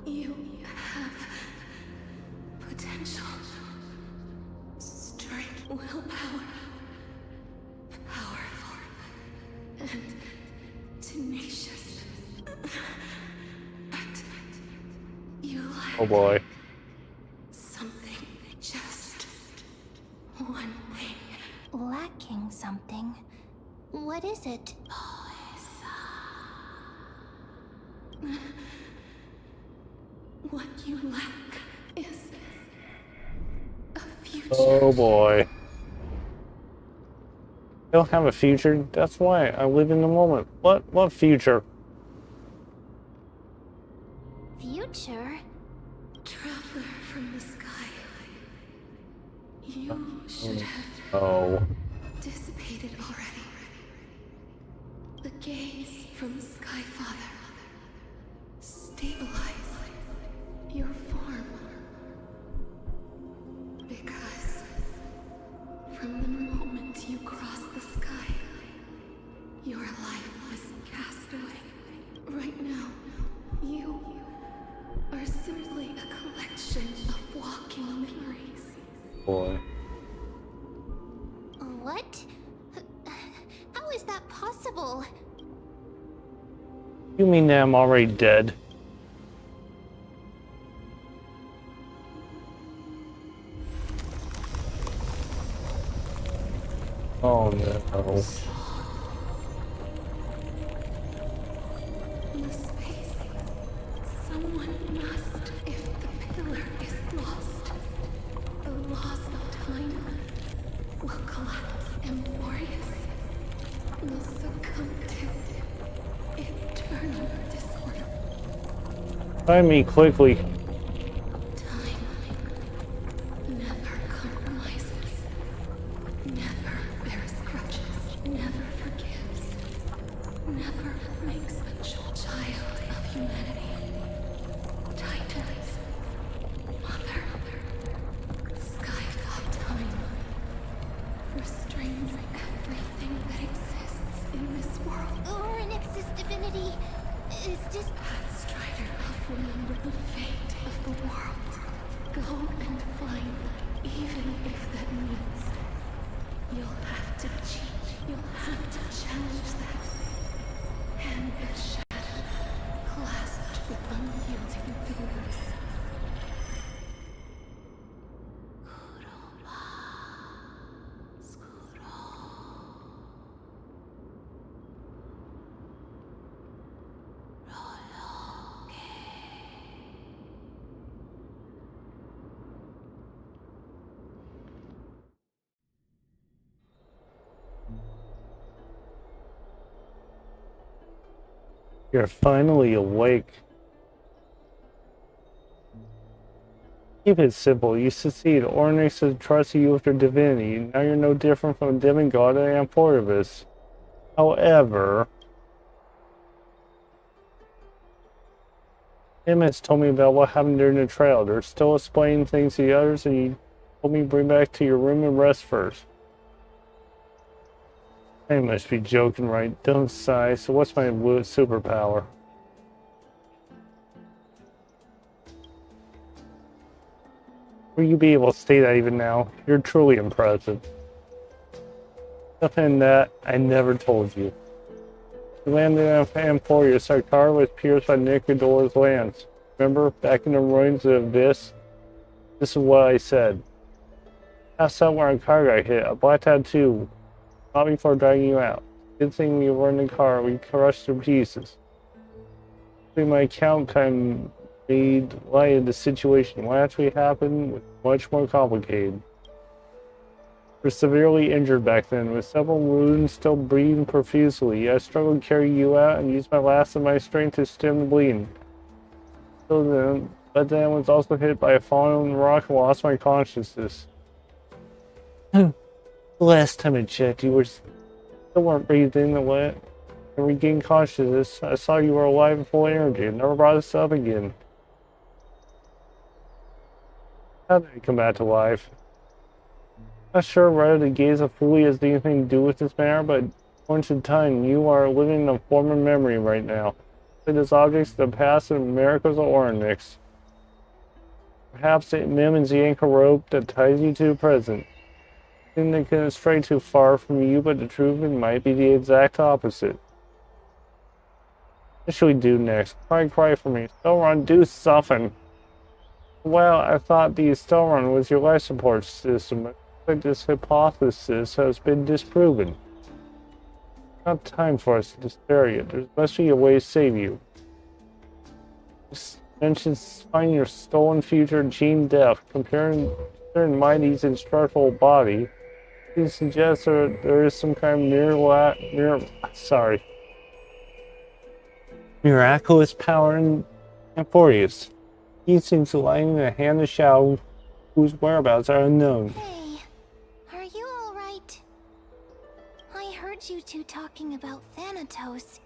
You have potential, strength, willpower, powerful, and tenacious. But you lack Oh boy. something, just one thing. Lacking something. What is it? What you lack is a future. Oh boy. I don't have a future. That's why I live in the moment. What future? Future? Traveler from the sky. You should have Oh. dissipated already. The gaze from Sky Father. Stabilize your form. Because from the moment you crossed the sky, your life was cast away. Right now, you are simply a collection of walking memories. Boy. What? How is that possible? You mean that I'm already dead? Oh no. The space. Someone must, if the pillar is lost. The laws of time will collapse and Amphorius will succumb to eternal disorder. Find me quickly. Time never compromises, never bears grudges, never forgives, never makes a child of humanity. Titans, Mother, Skyfall time restrains everything that exists in this world. Oryx's divinity is just... Strider, remember the fate of the world. Go and find, even if that means you'll have to cheat. You'll have to challenge that. Hand of shadow, clasped with unyielding fingers. You're finally awake. Keep it simple. You succeed. Ornix has trusted you with your divinity. Now you're no different from a demigod and Amphoribus. However, Emmett told me about what happened during the trail. They're still explaining things to the others, and he told me to bring back to your room and rest first. I must be joking, right? Don't sigh. So what's my superpower? Will you be able to say that even now? You're truly impressive. Nothing that I never told you. You landed on Amphoria. Sarkar was pierced by Nicodor's lance. Remember, back in the ruins of Abyss? This is what I said. Passed out where a car got hit. A black tattoo. Not before dragging you out. Good thing we were in the car. We crushed to pieces. My account kind of made light of the situation. What actually happened was much more complicated. We were severely injured back then, with several wounds still bleeding profusely. I struggled to carry you out and used my last of my strength to stem the bleeding. But then I was also hit by a falling rock and lost my consciousness. The last time I checked, you still weren't breathing away and regained consciousness. I saw you were alive and full of energy and never brought us up again. How did I come back to life? Not sure whether the gaze of Fully has anything to do with this matter, but according to time, you are living in a form of memory right now. It is objects of the past and miracles of Ornix. Perhaps it mimics the anchor rope that ties you to the present. I think they couldn't stray too far from you, but the truth it might be the exact opposite. What should we do next? Cry for me. Stelron, do something. Well, I thought the Stelron was your life support system, but this hypothesis has been disproven. Not time for us to despair yet. There must be a way to save you. This mentions finding your stolen future gene depth, comparing Mighty's indestructible body. It suggests there is some kind of miraculous power in Amphorius. He seems to lie in the hand of Shadow, whose whereabouts are unknown. Hey, are you alright? I heard you two talking about Thanatos.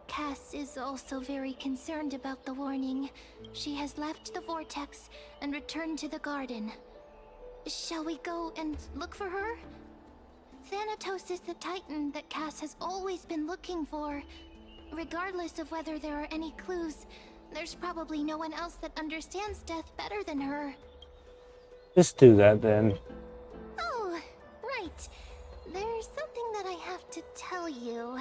Cass is also very concerned about the warning. She has left the vortex and returned to the garden. Shall we go and look for her? Thanatos is the Titan that Cass has always been looking for. Regardless of whether there are any clues, there's probably no one else that understands death better than her. Just do that then. Oh, right. There's something that I have to tell you.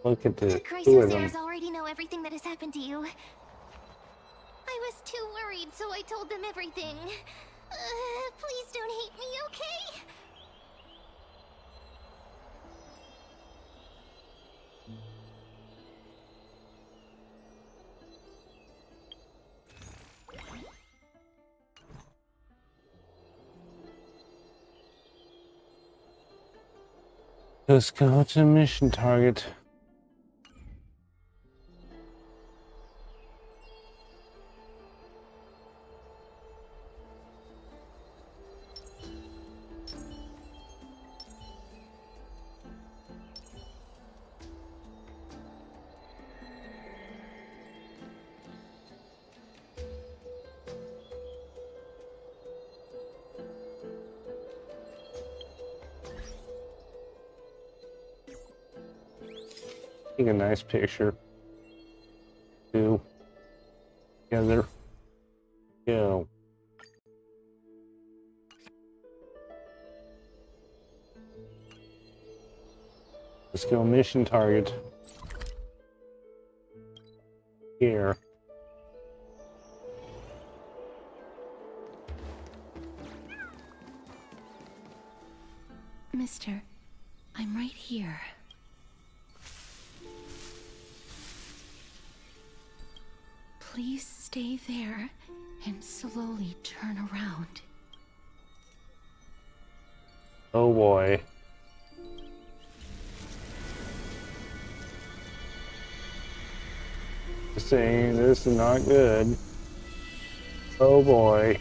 Look at The the two Crisis of them. heirs already know everything that has happened to you. I was too worried, so I told them everything. Please don't hate me, okay? Let's go to the mission target. Take a nice picture. Two. Together. Go. Let's go mission target. Here. Mister, I'm right here. Please stay there and slowly turn around. Oh boy. Saying this is not good. Oh boy.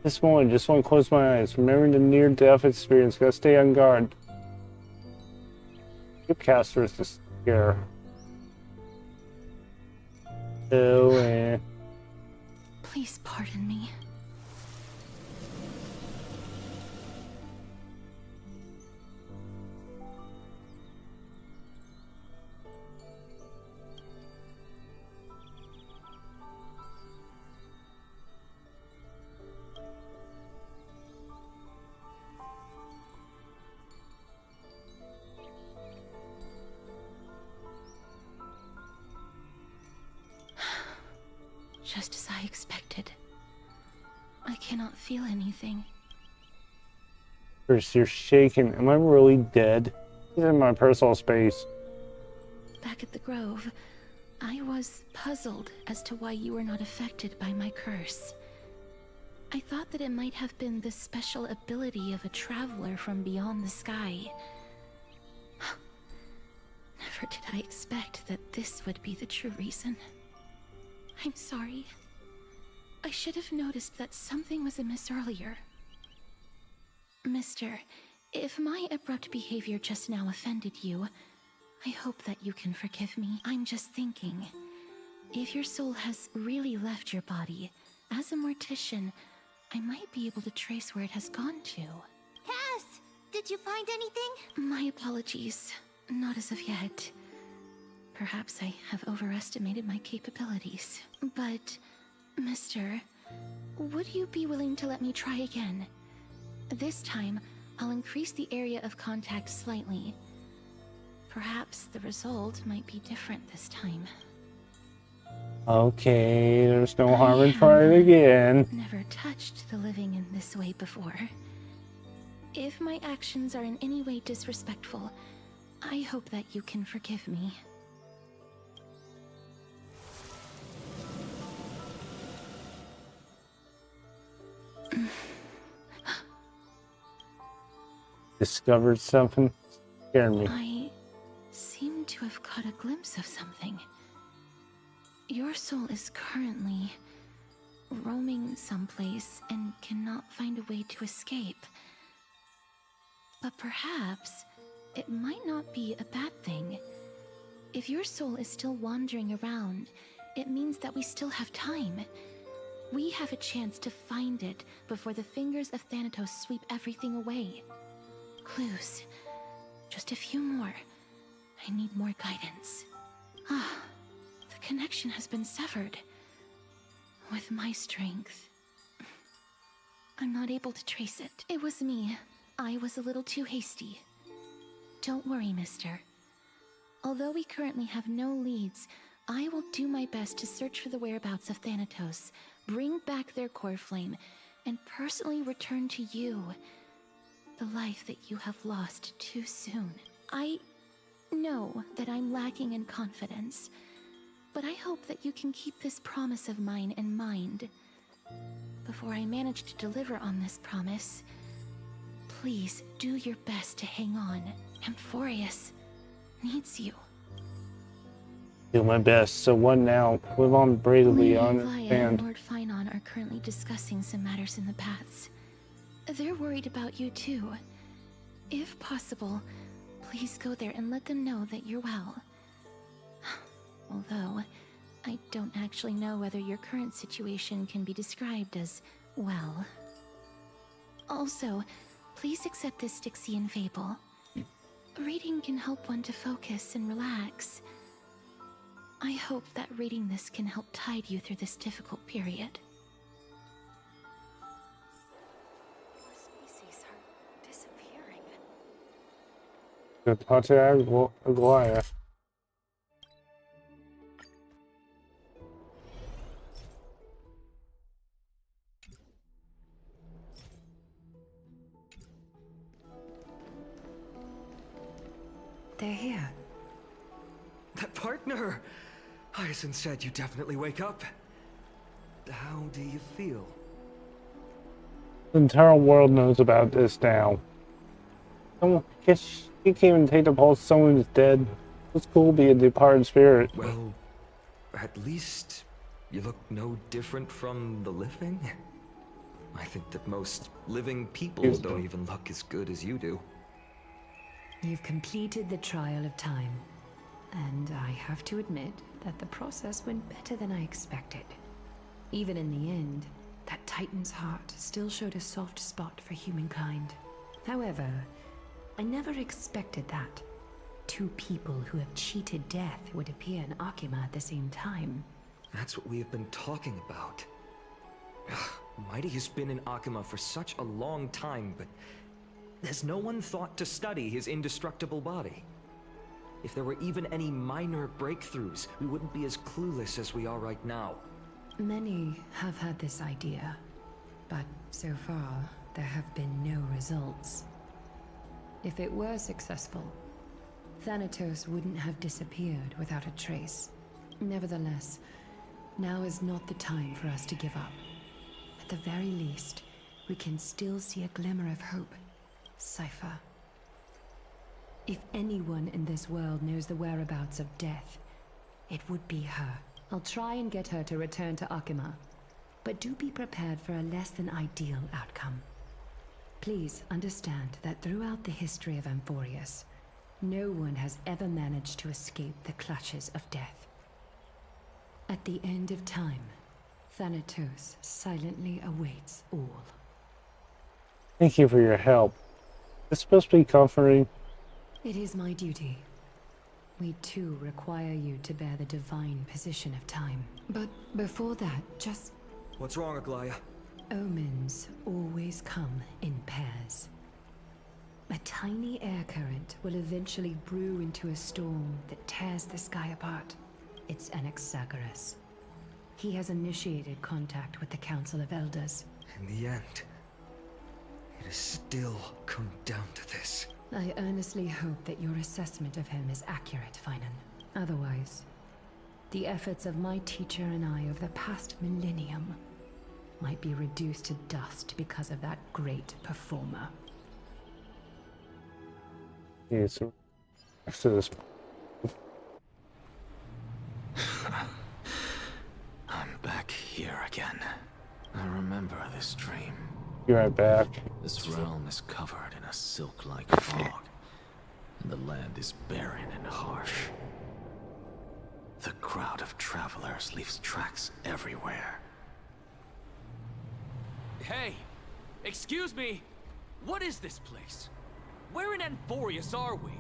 This moment, just want to close my eyes. Remembering the near-death experience, gotta stay on guard. Keep Castorice to scare. Oh, Please pardon me. Just as I expected. I cannot feel anything. Chris, you're shaking. Am I really dead? He's in my personal space. Back at the Grove, I was puzzled as to why you were not affected by my curse. I thought that it might have been the special ability of a traveler from beyond the sky. Never did I expect that this would be the true reason. I'm sorry. I should have noticed that something was amiss earlier. Mister, if my abrupt behavior just now offended you, I hope that you can forgive me. I'm just thinking, if your soul has really left your body, as a mortician, I might be able to trace where it has gone to. Cass, did you find anything? My apologies. Not as of yet. Perhaps I have overestimated my capabilities. But, Mister, would you be willing to let me try again? This time, I'll increase the area of contact slightly. Perhaps the result might be different this time. Okay, there's no harm in trying again. Never touched the living in this way before. If my actions are in any way disrespectful, I hope that you can forgive me. Discovered something? Scared me. I seem to have caught a glimpse of something. Your soul is currently roaming someplace and cannot find a way to escape. But perhaps it might not be a bad thing. If your soul is still wandering around, it means that we still have time. We have a chance to find it before the fingers of Thanatos sweep everything away. Clues. Just a few more. I need more guidance. Ah, the connection has been severed. With my strength, I'm not able to trace it. It was me. I was a little too hasty. Don't worry, mister. Although we currently have no leads, I will do my best to search for the whereabouts of Thanatos, bring back their core flame, and personally return to you the life that you have lost too soon. I know that I'm lacking in confidence, but I hope that you can keep this promise of mine in mind. Before I manage to deliver on this promise, please do your best to hang on. Amphorius needs you. Do my best. So what now? Live on bravely, Lady I Elia and understand. Lord Finon are currently discussing some matters in the paths. They're worried about you too. If possible, please go there and let them know that you're well. Although, I don't actually know whether your current situation can be described as well. Also, please accept this Styxian fable. Reading can help one to focus and relax. I hope that reading this can help tide you through this difficult period. Species are disappearing. The Pater Aguirre. They're here. That partner! Hyacinth said you definitely wake up. How do you feel? The entire world knows about this now. Someone, guess you can't even take the pulse. Someone is dead. It's cool to be a departed spirit. Well, at least you look no different from the living. I think that most living people don't even look as good as you do. You've completed the trial of time, and I have to admit that the process went better than I expected. Even in the end, that Titan's heart still showed a soft spot for humankind. However, I never expected that. Two people who have cheated death would appear in Akima at the same time. That's what we have been talking about. Mighty has been in Akima for such a long time, but has no one thought to study his indestructible body? If there were even any minor breakthroughs, we wouldn't be as clueless as we are right now. Many have had this idea, but so far, there have been no results. If it were successful, Thanatos wouldn't have disappeared without a trace. Nevertheless, now is not the time for us to give up. At the very least, we can still see a glimmer of hope. Cypher. If anyone in this world knows the whereabouts of death, it would be her. I'll try and get her to return to Akima, but do be prepared for a less than ideal outcome. Please understand that throughout the history of Amphorius, no one has ever managed to escape the clutches of death. At the end of time, Thanatos silently awaits all. Thank you for your help. It's supposed to be comforting. It is my duty. We too require you to bear the divine position of time. But before that, just... What's wrong, Aglaya? Omens always come in pairs. A tiny air current will eventually brew into a storm that tears the sky apart. It's Anaxagoras. He has initiated contact with the Council of Elders. In the end, it has still come down to this. I earnestly hope that your assessment of him is accurate, Finan. Otherwise, the efforts of my teacher and I over the past millennium might be reduced to dust because of that great performer. Yeah, so after this. I'm back here again. I remember this dream. Be right back. This realm is covered in a silk-like fog, and the land is barren and harsh. The crowd of travelers leaves tracks everywhere. Hey! Excuse me! What is this place? Where in Amphorius are we?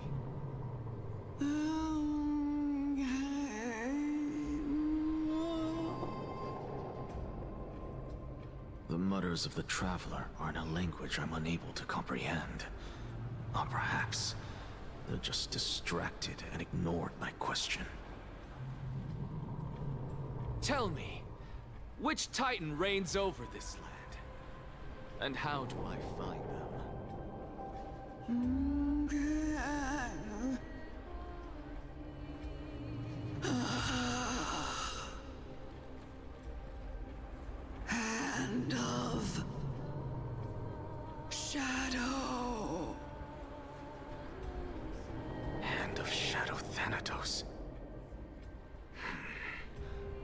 The mutters of the traveler are in a language I'm unable to comprehend. Or perhaps they're just distracted and ignored my question. Tell me, which Titan reigns over this land? And how do I find them? Hand of Shadow. Hand of Shadow Thanatos.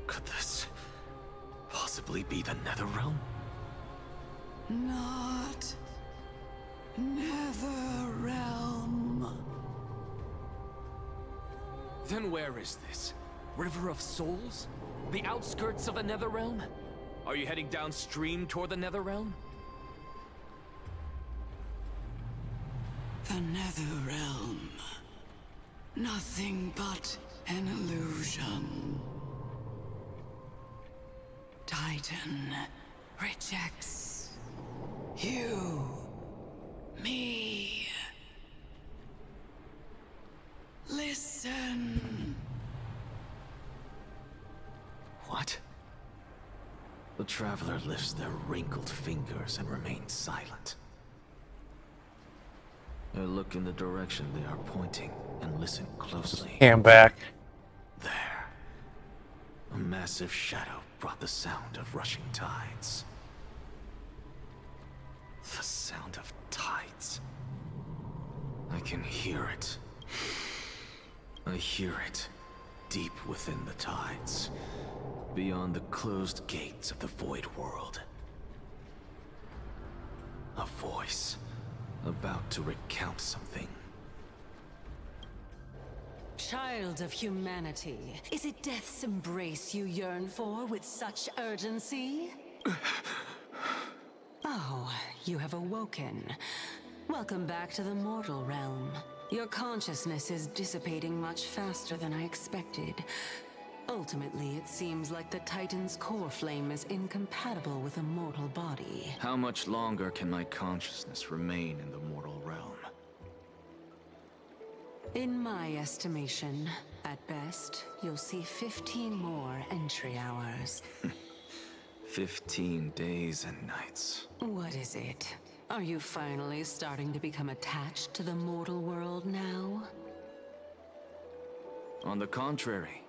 Could this possibly be the Netherrealm? Not Netherrealm. Then where is this? River of Souls? The outskirts of the Netherrealm? Are you heading downstream toward the Netherrealm? The Netherrealm. Nothing but an illusion. Titan rejects you, me. Listen. What? The traveler lifts their wrinkled fingers and remains silent. I look in the direction they are pointing and listen closely. Yeah, I'm back. There. A massive shadow brought the sound of rushing tides. The sound of tides. I can hear it. I hear it deep within the tides, beyond the closed gates of the void world. A voice. About to recount something. Child of humanity, is it death's embrace you yearn for with such urgency? Oh, you have awoken. Welcome back to the mortal realm. Your consciousness is dissipating much faster than I expected. Ultimately, it seems like the Titan's core flame is incompatible with a mortal body. How much longer can my consciousness remain in the mortal realm? In my estimation, at best, you'll see 15 more entry hours. 15 days and nights. What is it? Are you finally starting to become attached to the mortal world now? On the contrary,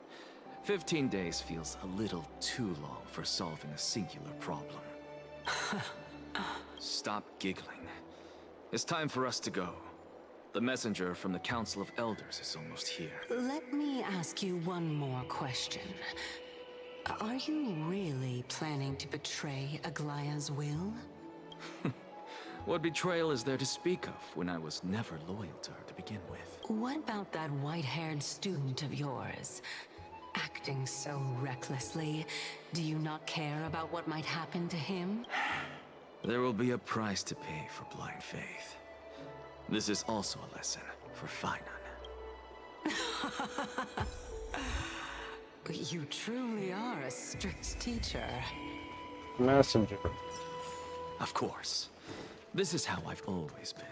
15 days feels a little too long for solving a singular problem. Stop giggling. It's time for us to go. The messenger from the Council of Elders is almost here. Let me ask you one more question. Are you really planning to betray Aglaya's will? What betrayal is there to speak of when I was never loyal to her to begin with? What about that white-haired student of yours? Acting so recklessly, do you not care about what might happen to him? There will be a price to pay for blind faith. This is also a lesson for Finan. You truly are a strict teacher. Messenger. Of course. This is how I've always been.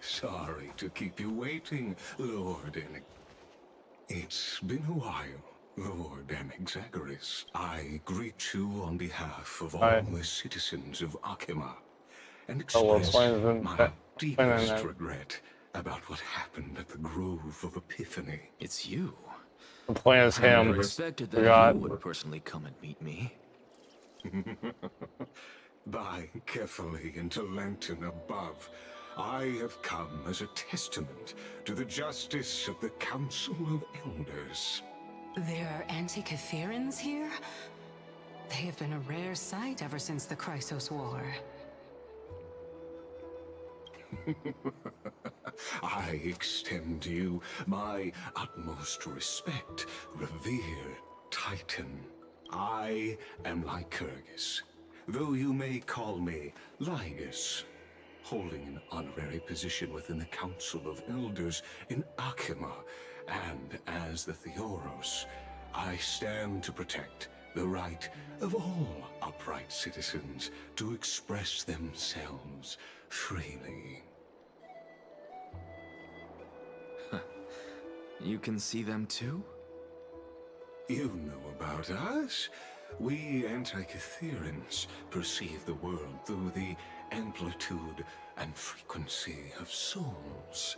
Sorry to keep you waiting, Lord Enig. It's been a while, Lord Anexagoras. I greet you on behalf of all the citizens of Akima, and express my deepest regret about what happened at the Grove of Epiphany. It's you. The plan is I him. never expected that Forgot. you would personally come and meet me. By carefully into Lantern above, I have come as a testament to the justice of the Council of Elders. There are Antikytherans here? They have been a rare sight ever since the Chrysos War. I extend to you my utmost respect, revered Titan. I am Lycurgus, though you may call me Lygus, holding an honorary position within the Council of Elders in Akima, and as the Theoros, I stand to protect the right of all upright citizens to express themselves freely. You can see them too? You know about us. We Antikytherans perceive the world through the amplitude and frequency of souls.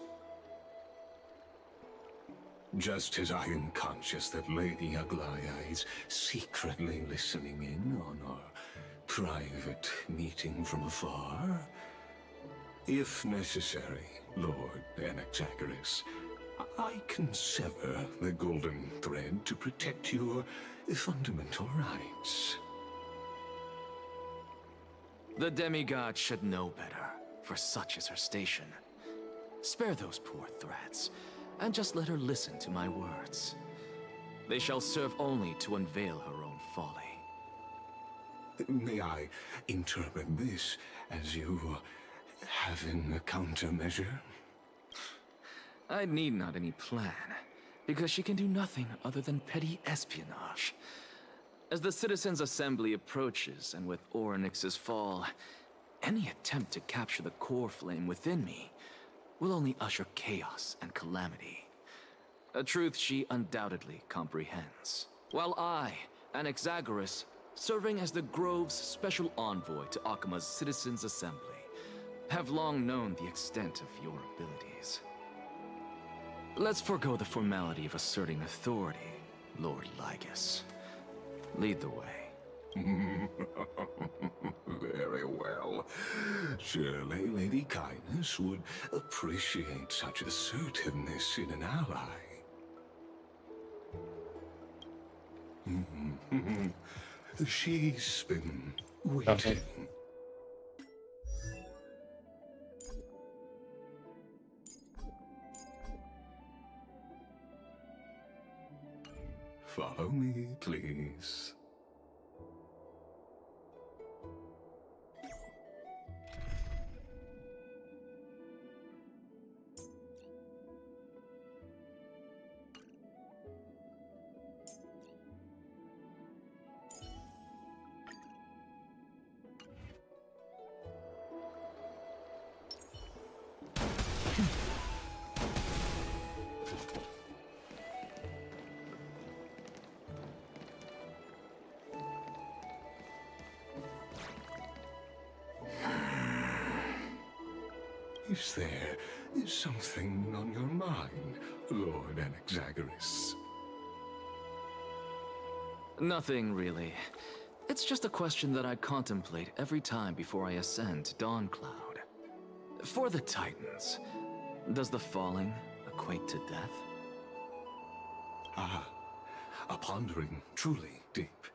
Just as I am conscious that Lady Aglaya is secretly listening in on our private meeting from afar, if necessary, Lord Anexagoras, I can sever the golden thread to protect your fundamental rights. The demigod should know better, for such is her station. Spare those poor threats, and just let her listen to my words. They shall serve only to unveil her own folly. May I interpret this as you having a countermeasure? I need not any plan, because she can do nothing other than petty espionage. As the Citizens' Assembly approaches, and with Orynyx's fall, any attempt to capture the core flame within me will only usher chaos and calamity. A truth she undoubtedly comprehends. While I, Anexagoras, serving as the Grove's special envoy to Akima's Citizens' Assembly, have long known the extent of your abilities. Let's forego the formality of asserting authority, Lord Lygus. Lead the way. Very well. Surely Lady Kindness would appreciate such assertiveness in an ally. She's been waiting. Okay. Follow me, please. Is there something on your mind, Lord Anaxagoras? Nothing, really. It's just a question that I contemplate every time before I ascend to Dawncloud. For the Titans, does the falling equate to death? Ah, a pondering truly deep.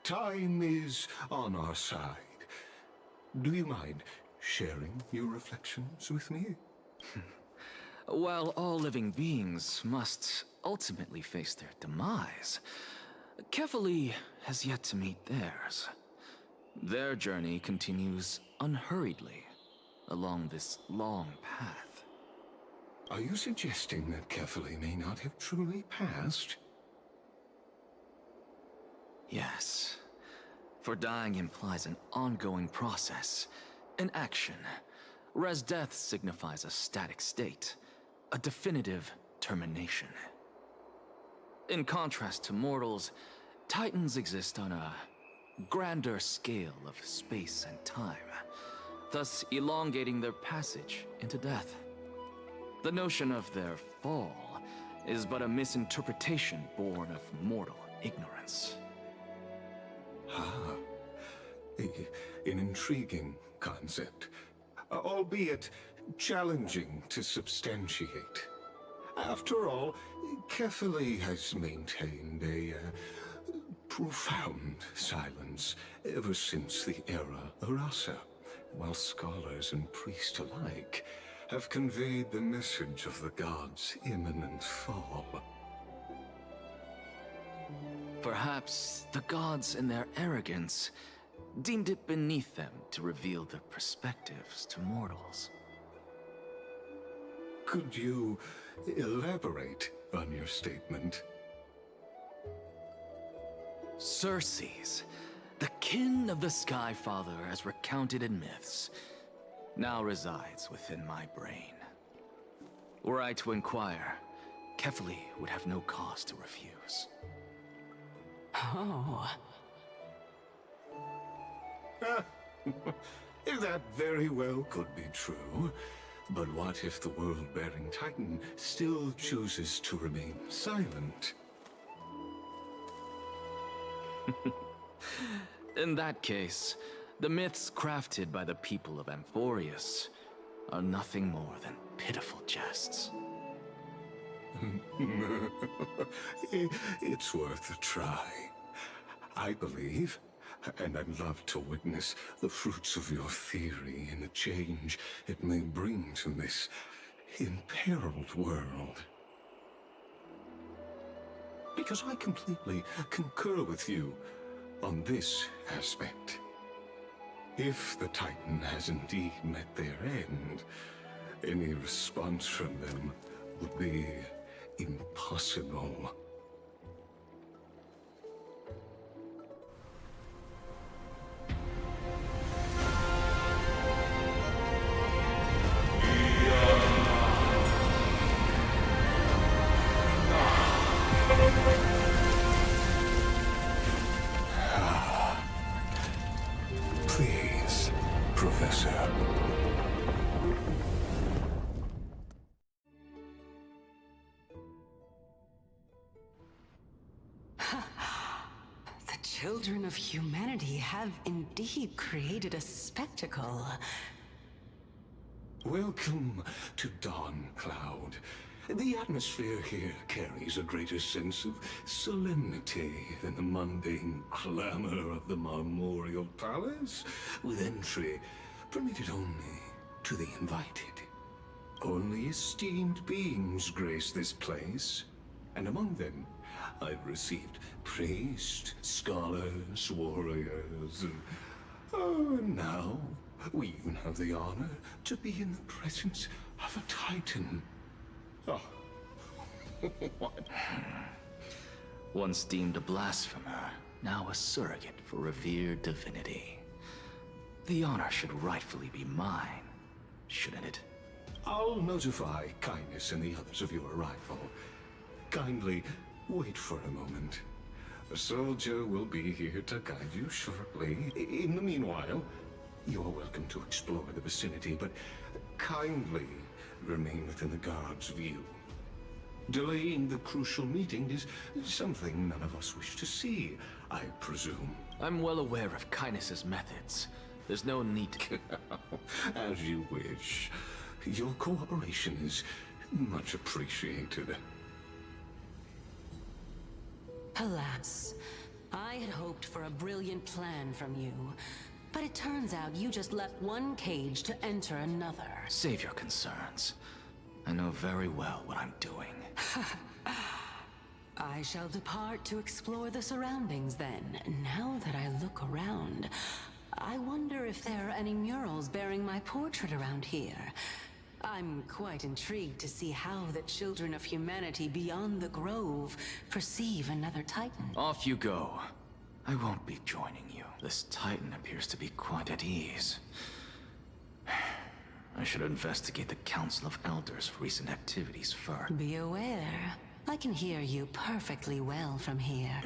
Time is on our side. Do you mind sharing your reflections with me? While all living beings must ultimately face their demise, Kefali has yet to meet theirs. Their journey continues unhurriedly along this long path. Are you suggesting that Kefali may not have truly passed? Yes, for dying implies an ongoing process, an action, whereas death signifies a static state, a definitive termination. In contrast to mortals, Titans exist on a grander scale of space and time, thus elongating their passage into death. The notion of their fall is but a misinterpretation born of mortal ignorance. Ah, an intriguing concept, albeit challenging to substantiate. After all, Kefali has maintained a profound silence ever since the era Arasa, while scholars and priests alike have conveyed the message of the gods' imminent fall. Perhaps the gods in their arrogance deemed it beneath them to reveal their perspectives to mortals. Could you elaborate on your statement? Circes, the kin of the Sky Father as recounted in myths, now resides within my brain. Were I to inquire, Kefali would have no cause to refuse. Oh. That very well could be true. But what if the world-bearing Titan still chooses to remain silent? In that case, the myths crafted by the people of Amphorius are nothing more than pitiful jests. It's worth a try. I believe, and I'd love to witness the fruits of your theory and the change it may bring to this imperiled world. Because I completely concur with you on this aspect. If the Titan has indeed met their end, any response from them would be impossible. Please, Professor. children of humanity have indeed created a spectacle. Welcome to Dawn Cloud. The atmosphere here carries a greater sense of solemnity than the mundane clamor of the Marmorial Palace, with entry permitted only to the invited. Only esteemed beings grace this place, and among them I've received priests, scholars, warriors, and now we even have the honor to be in the presence of a Titan. Oh. What? Once deemed a blasphemer, now a surrogate for revered divinity. The honor should rightfully be mine, shouldn't it? I'll notify Kindness and the others of your arrival. Kindly wait for a moment. A soldier will be here to guide you shortly. In the meanwhile, you are welcome to explore the vicinity, but kindly remain within the guard's view. Delaying the crucial meeting is something none of us wish to see, I presume. I'm well aware of Kindness's methods. There's no need to... As you wish. Your cooperation is much appreciated. Alas, I had hoped for a brilliant plan from you. But it turns out you just left one cage to enter another. Save your concerns. I know very well what I'm doing. I shall depart to explore the surroundings then. Now that I look around, I wonder if there are any murals bearing my portrait around here. I'm quite intrigued to see how the children of humanity beyond the grove perceive another Titan. Off you go. I won't be joining you. This Titan appears to be quite at ease. I should investigate the Council of Elders' recent activities first. Be aware, I can hear you perfectly well from here.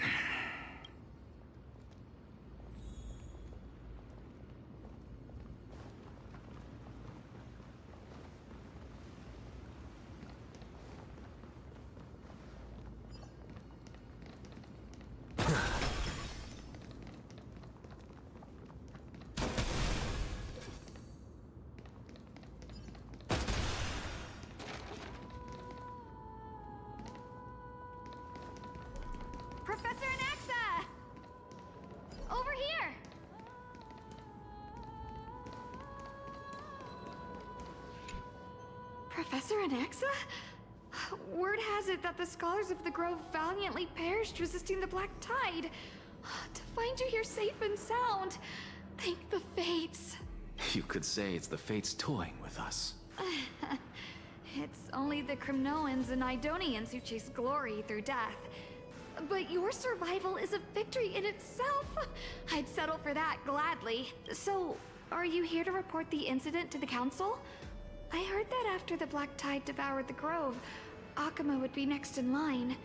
Professor Anaxa! Over here! Professor Anaxa? Word has it that the scholars of the Grove valiantly perished resisting the Black Tide. To find you here safe and sound, thank the Fates. You could say it's the Fates toying with us. It's only the Kremnoans and Idonians who chase glory through death. But your survival is a victory in itself. I'd settle for that gladly. So, are you here to report the incident to the Council? I heard that after the Black Tide devoured the Grove, Akuma would be next in line.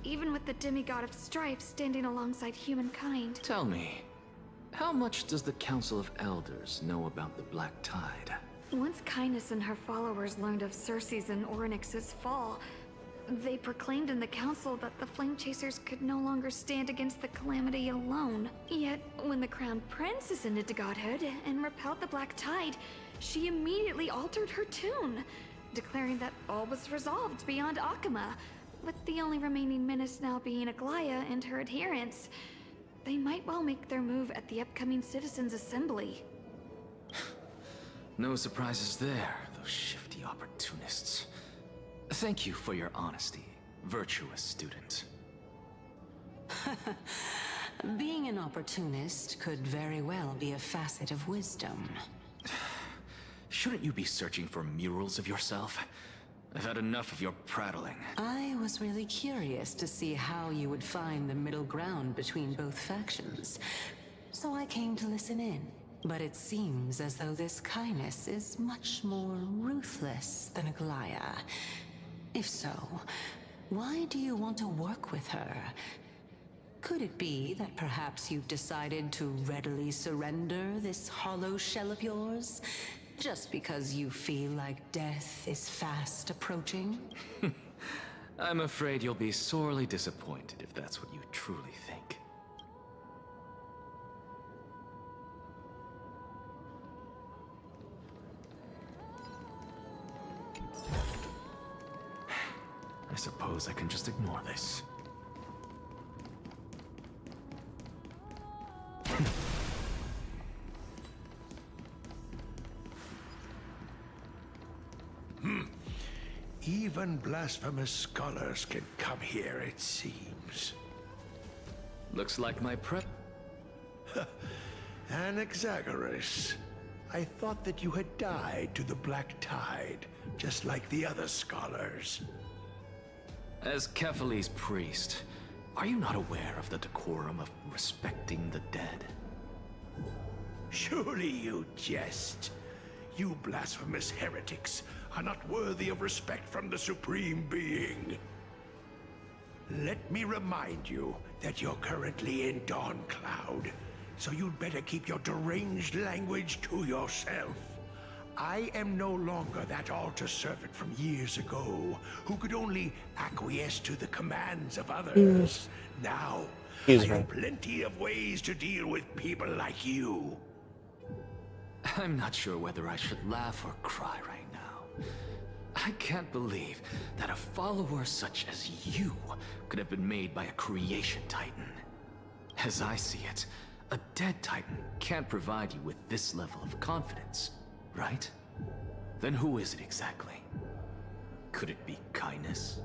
Even with the demigod of strife standing alongside humankind. Tell me, how much does the Council of Elders know about the Black Tide? Once Kindness and her followers learned of Circe's and Orynyx's fall, they proclaimed in the council that the Flame Chasers could no longer stand against the calamity alone. Yet, when the Crown Prince ascended to godhood and repelled the Black Tide, she immediately altered her tune, declaring that all was resolved beyond Akuma, with the only remaining menace now being Aglaya and her adherents. They might well make their move at the upcoming Citizens' Assembly. No surprises there, those shifty opportunists. Thank you for your honesty, virtuous student. Being an opportunist could very well be a facet of wisdom. Shouldn't you be searching for murals of yourself? I've had enough of your prattling. I was really curious to see how you would find the middle ground between both factions, so I came to listen in. But it seems as though this Kindness is much more ruthless than Aglaya. If so, why do you want to work with her? Could it be that perhaps you've decided to readily surrender this hollow shell of yours? Just because you feel like death is fast approaching? I'm afraid you'll be sorely disappointed if that's what you truly think. I suppose I can just ignore this. Even blasphemous scholars can come here, it seems. Looks like my prep. Anaxagoras, I thought that you had died to the Black Tide, just like the other scholars. As Kefali's priest, are you not aware of the decorum of respecting the dead? Surely you jest. You blasphemous heretics are not worthy of respect from the Supreme Being. Let me remind you that you're currently in Dawn Cloud, so you'd better keep your deranged language to yourself. I am no longer that altar servant from years ago, who could only acquiesce to the commands of others. Now, I have plenty of ways to deal with people like you. I'm not sure whether I should laugh or cry right now. I can't believe that a follower such as you could have been made by a creation titan. As I see it, a dead titan can't provide you with this level of confidence, right? Then who is it exactly? Could it be kindness?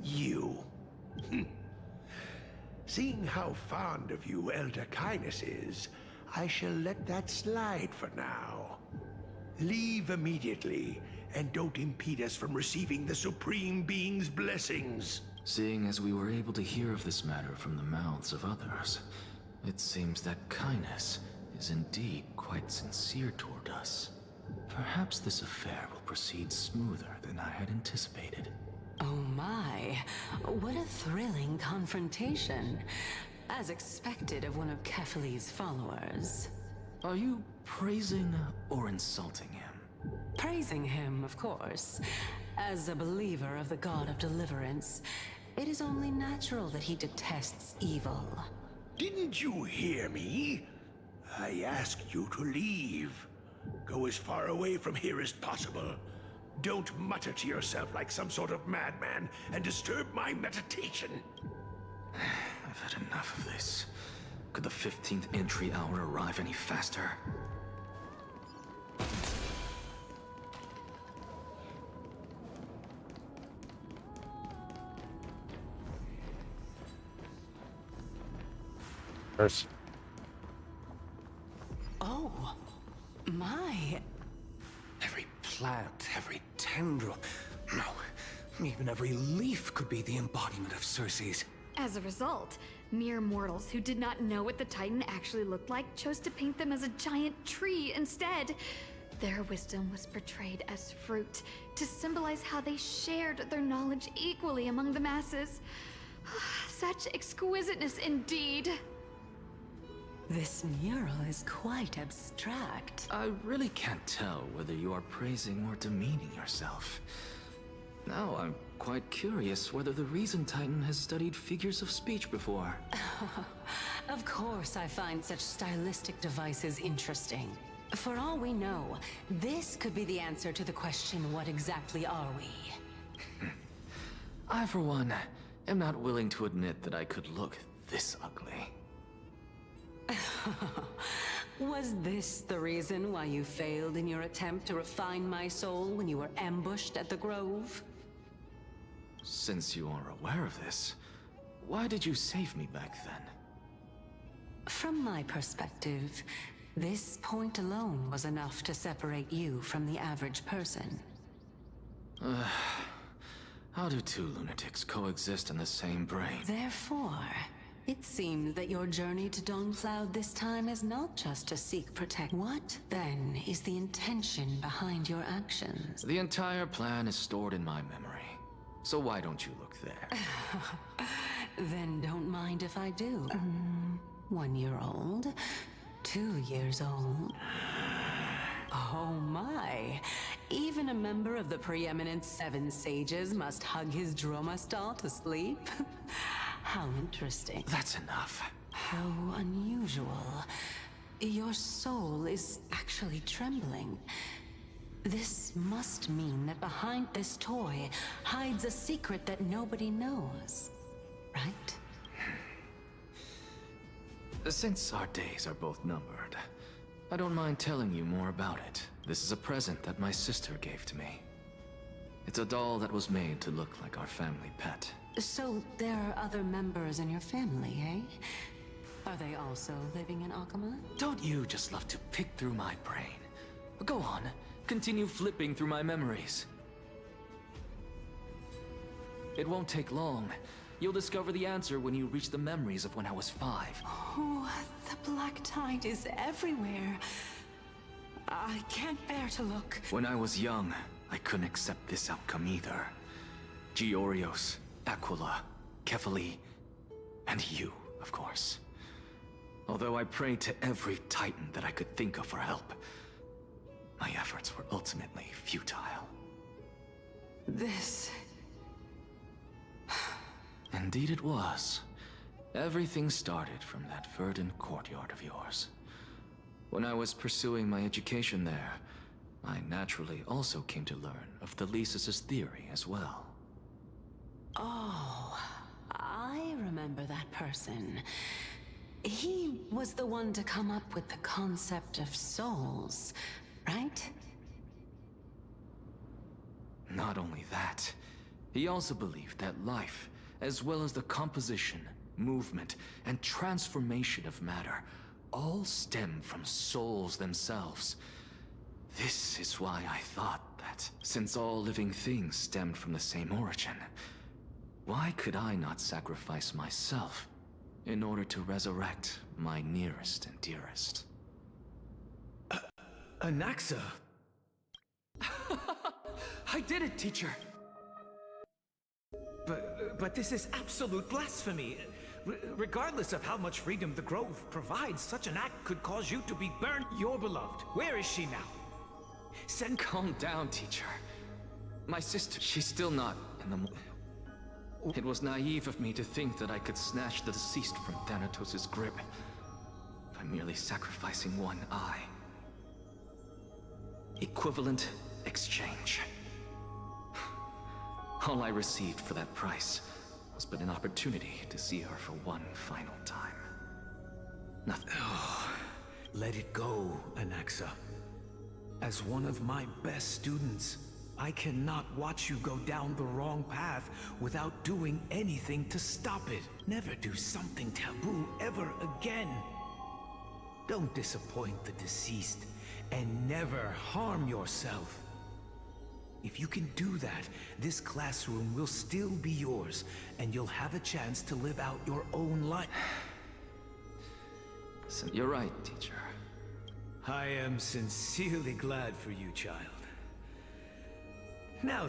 You. Seeing how fond of you Elder Kindness is, I shall let that slide for now. Leave immediately, and don't impede us from receiving the Supreme Being's blessings. Seeing as we were able to hear of this matter from the mouths of others, it seems that kindness is indeed quite sincere toward us. Perhaps this affair will proceed smoother than I had anticipated. Oh my, what a thrilling confrontation. As expected of one of Kefali's followers. Are you praising or insulting him? Praising him, of course. As a believer of the God of Deliverance, it is only natural that he detests evil. Didn't you hear me? I asked you to leave. Go as far away from here as possible. Don't mutter to yourself like some sort of madman and disturb my meditation. I've had enough of this. Could the 15th entry hour arrive any faster? First. Oh, my. Every plant, every tendril, no, even every leaf could be the embodiment of Circe's. As a result, mere mortals who did not know what the Titan actually looked like chose to paint them as a giant tree instead. Their wisdom was portrayed as fruit, to symbolize how they shared their knowledge equally among the masses. Such exquisiteness indeed. This mural is quite abstract. I really can't tell whether you are praising or demeaning yourself. Now I'm quite curious whether the Reason Titan has studied figures of speech before. Of course I find such stylistic devices interesting. For all we know, this could be the answer to the question, what exactly are we? I, for one, am not willing to admit that I could look this ugly. Was this the reason why you failed in your attempt to refine my soul when you were ambushed at the Grove? Since you are aware of this, why did you save me back then? From my perspective, this point alone was enough to separate you from the average person. How do two lunatics coexist in the same brain? Therefore, it seems that your journey to Dawn-Cloud this time is not just to seek protection. What, then, is the intention behind your actions? The entire plan is stored in my memory. So why don't you look there? Then don't mind if I do. 1 year old? 2 years old? Oh my! Even a member of the preeminent 7 sages must hug his Dromastal to sleep? How interesting. That's enough. How unusual. Your soul is actually trembling. This must mean that behind this toy hides a secret that nobody knows, right? Since our days are both numbered, I don't mind telling you more about it. This is a present that my sister gave to me. It's a doll that was made to look like our family pet. So there are other members in your family, eh? Are they also living in Akama? Don't you just love to pick through my brain? Go on, continue flipping through my memories. It won't take long. You'll discover the answer when you reach the memories of when I was 5. Oh, the black tide is everywhere. I can't bear to look. When I was young, I couldn't accept this outcome either. Georios, Aquila, Kefali, and you, of course. Although I prayed to every titan that I could think of for help, my efforts were ultimately futile. This... Indeed it was. Everything started from that verdant courtyard of yours. When I was pursuing my education there, I naturally also came to learn of the Thesis' theory as well. Oh, I remember that person. He was the one to come up with the concept of souls, right? Not only that, he also believed that life, as well as the composition, movement, and transformation of matter, all stem from souls themselves. This is why I thought that, since all living things stemmed from the same origin, why could I not sacrifice myself in order to resurrect my nearest and dearest? Anaxa? I did it, teacher! But this is absolute blasphemy. Regardless of how much freedom the Grove provides, such an act could cause you to be burned. Your beloved, where is she now? Calm down, teacher. My sister, she's still not in the... It was naive of me to think that I could snatch the deceased from Thanatos' grip by merely sacrificing one eye. Equivalent exchange. All I received for that price was but an opportunity to see her for one final time. Nothing. Oh, let it go, Anaxa. As one of my best students, I cannot watch you go down the wrong path without doing anything to stop it. Never do something taboo ever again. Don't disappoint the deceased, and never harm yourself. If you can do that, this classroom will still be yours, and you'll have a chance to live out your own life. So you're right, teacher. I am sincerely glad for you, child. Now,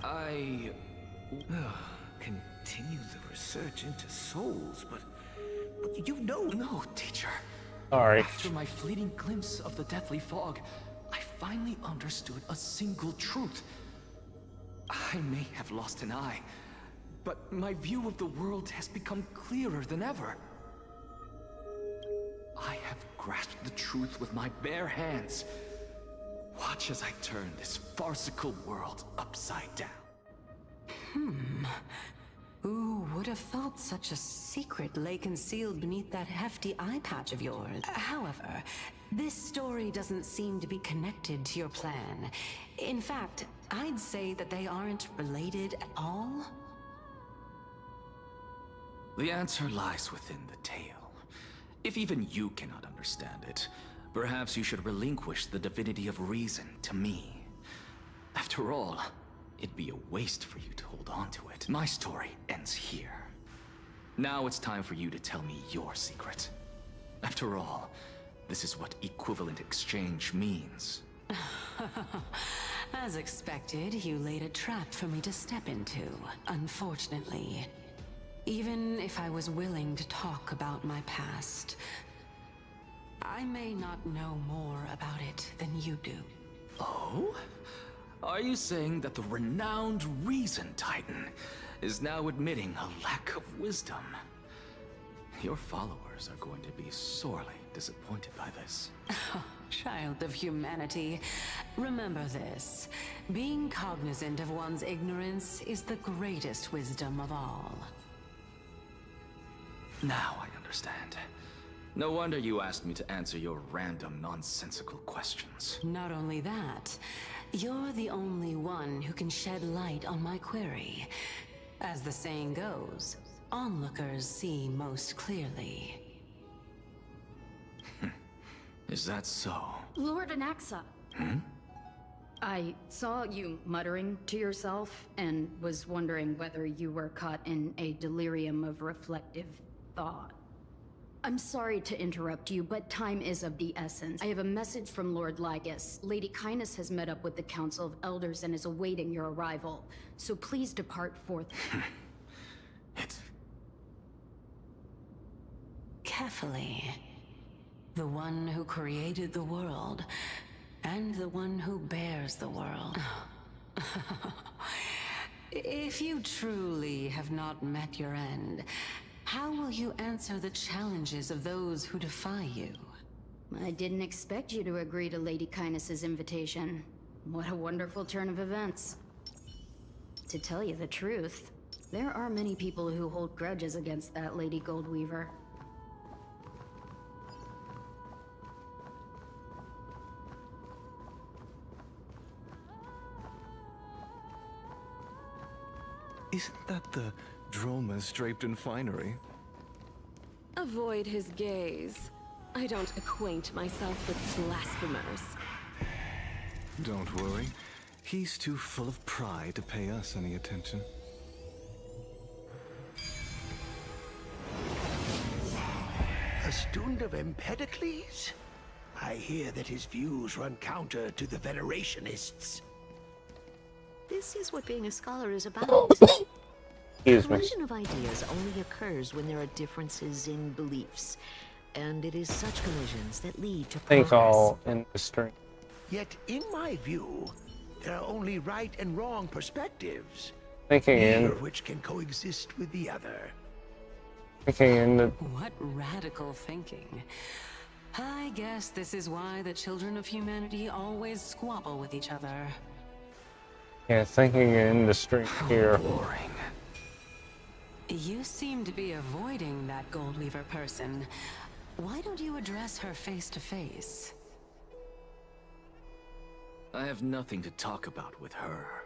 continue the research into souls, but you know... No, teacher. Sorry. After my fleeting glimpse of the deathly fog, I finally understood a single truth. I may have lost an eye, but my view of the world has become clearer than ever. I have grasped the truth with my bare hands. Watch as I turn this farcical world upside down. Who would have thought such a secret lay concealed beneath that hefty eye patch of yours? However, this story doesn't seem to be connected to your plan. In fact, I'd say that they aren't related at all. The answer lies within the tale. If even you cannot understand it, perhaps you should relinquish the divinity of reason to me. After all, it'd be a waste for you to hold on to it. My story ends here. Now it's time for you to tell me your secret. After all, this is what equivalent exchange means. As expected, you laid a trap for me to step into. Unfortunately, even if I was willing to talk about my past, I may not know more about it than you do. Oh? Are you saying that the renowned Reason Titan is now admitting a lack of wisdom? Your followers are going to be sorely disappointed by this. Child of humanity, remember this. Being cognizant of one's ignorance is the greatest wisdom of all. Now I understand. No wonder you asked me to answer your random, nonsensical questions. Not only that, you're the only one who can shed light on my query. As the saying goes, onlookers see most clearly. Is that so? Lord Anaxa. I saw you muttering to yourself and was wondering whether you were caught in a delirium of reflective thought. I'm sorry to interrupt you, but time is of the essence. I have a message from Lord Lygus. Lady Kindness has met up with the Council of Elders and is awaiting your arrival. So please depart forth. It's... Carefully. The one who created the world, and the one who bears the world. If you truly have not met your end, how will you answer the challenges of those who defy you? I didn't expect you to agree to Lady Kindness's invitation. What a wonderful turn of events. To tell you the truth, there are many people who hold grudges against that Lady Goldweaver. Isn't that the Dromas draped in finery? Avoid his gaze. I don't acquaint myself with blasphemers. Don't worry. He's too full of pride to pay us any attention. A student of Empedocles? I hear that his views run counter to the Venerationists. This is what being a scholar is about. Excuse me. Collision of ideas only occurs when there are differences in beliefs. And it is such collisions that lead to Think progress. all in the stream. Yet, in my view, there are only right and wrong perspectives, Thinking neither in, of which can coexist with the other. thinking in the. What radical thinking. I guess this is why the children of humanity always squabble with each other. Yeah, thinking in the stream here. Boring. You seem to be avoiding that Goldweaver person. Why don't you address her face to face? I have nothing to talk about with her.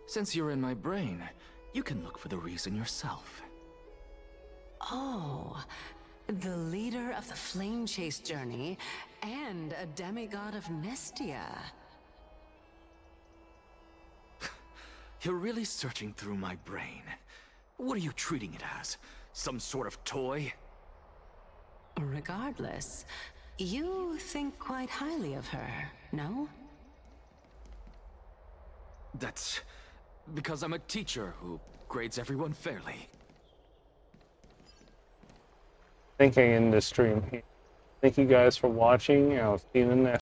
Since you're in my brain, you can look for the reason yourself. Oh, the leader of the Flame Chase journey and a demigod of Nestia. You're really searching through my brain. What are you treating it as? Some sort of toy? Regardless, you think quite highly of her, no? That's because I'm a teacher who grades everyone fairly. Thinking in the stream here. Thank you guys for watching. I'll see you in the next.